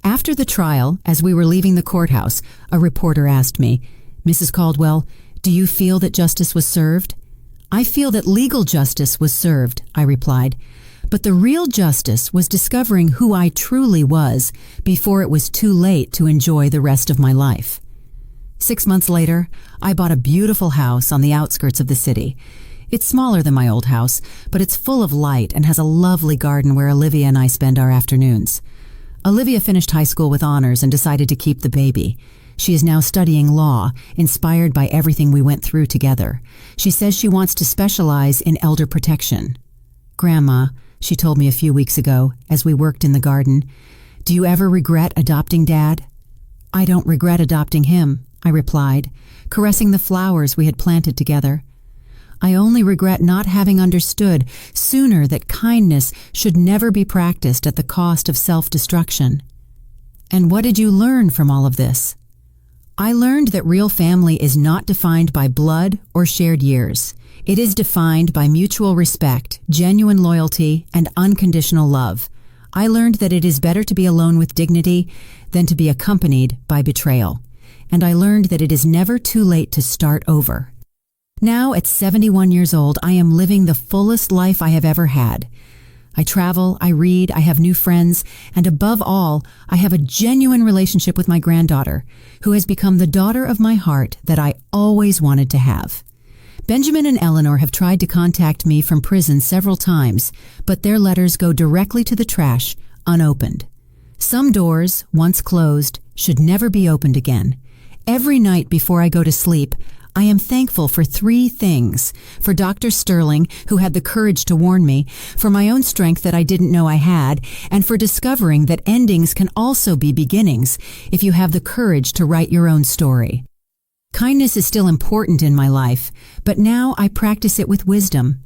After the trial, as we were leaving the courthouse, a reporter asked me, "Mrs. Caldwell, do you feel that justice was served?" "I feel that legal justice was served," I replied. "But the real justice was discovering who I truly was before it was too late to enjoy the rest of my life." 6 months later, I bought a beautiful house on the outskirts of the city. It's smaller than my old house, but it's full of light and has a lovely garden where Olivia and I spend our afternoons. Olivia finished high school with honors and decided to keep the baby. She is now studying law, inspired by everything we went through together. She says she wants to specialize in elder protection. "Grandma," she told me a few weeks ago as we worked in the garden, "do you ever regret adopting Dad?" "I don't regret adopting him," I replied, caressing the flowers we had planted together. "I only regret not having understood sooner that kindness should never be practiced at the cost of self-destruction." "And what did you learn from all of this?" "I learned that real family is not defined by blood or shared years. It is defined by mutual respect, genuine loyalty, and unconditional love. I learned that it is better to be alone with dignity than to be accompanied by betrayal. And I learned that it is never too late to start over. Now, at 71 years old, I am living the fullest life I have ever had. I travel, I read, I have new friends, and above all, I have a genuine relationship with my granddaughter, who has become the daughter of my heart that I always wanted to have. Benjamin and Eleanor have tried to contact me from prison several times, but their letters go directly to the trash, unopened. Some doors, once closed, should never be opened again. Every night before I go to sleep, I am thankful for 3 things: for Dr. Sterling, who had the courage to warn me, for my own strength that I didn't know I had, and for discovering that endings can also be beginnings if you have the courage to write your own story. Kindness is still important in my life, but now I practice it with wisdom.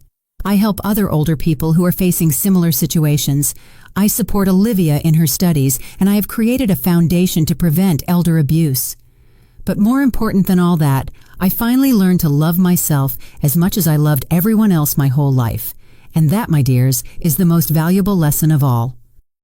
I help other older people who are facing similar situations. I support Olivia in her studies, and I have created a foundation to prevent elder abuse. But more important than all that, I finally learned to love myself as much as I loved everyone else my whole life. And that, my dears, is the most valuable lesson of all.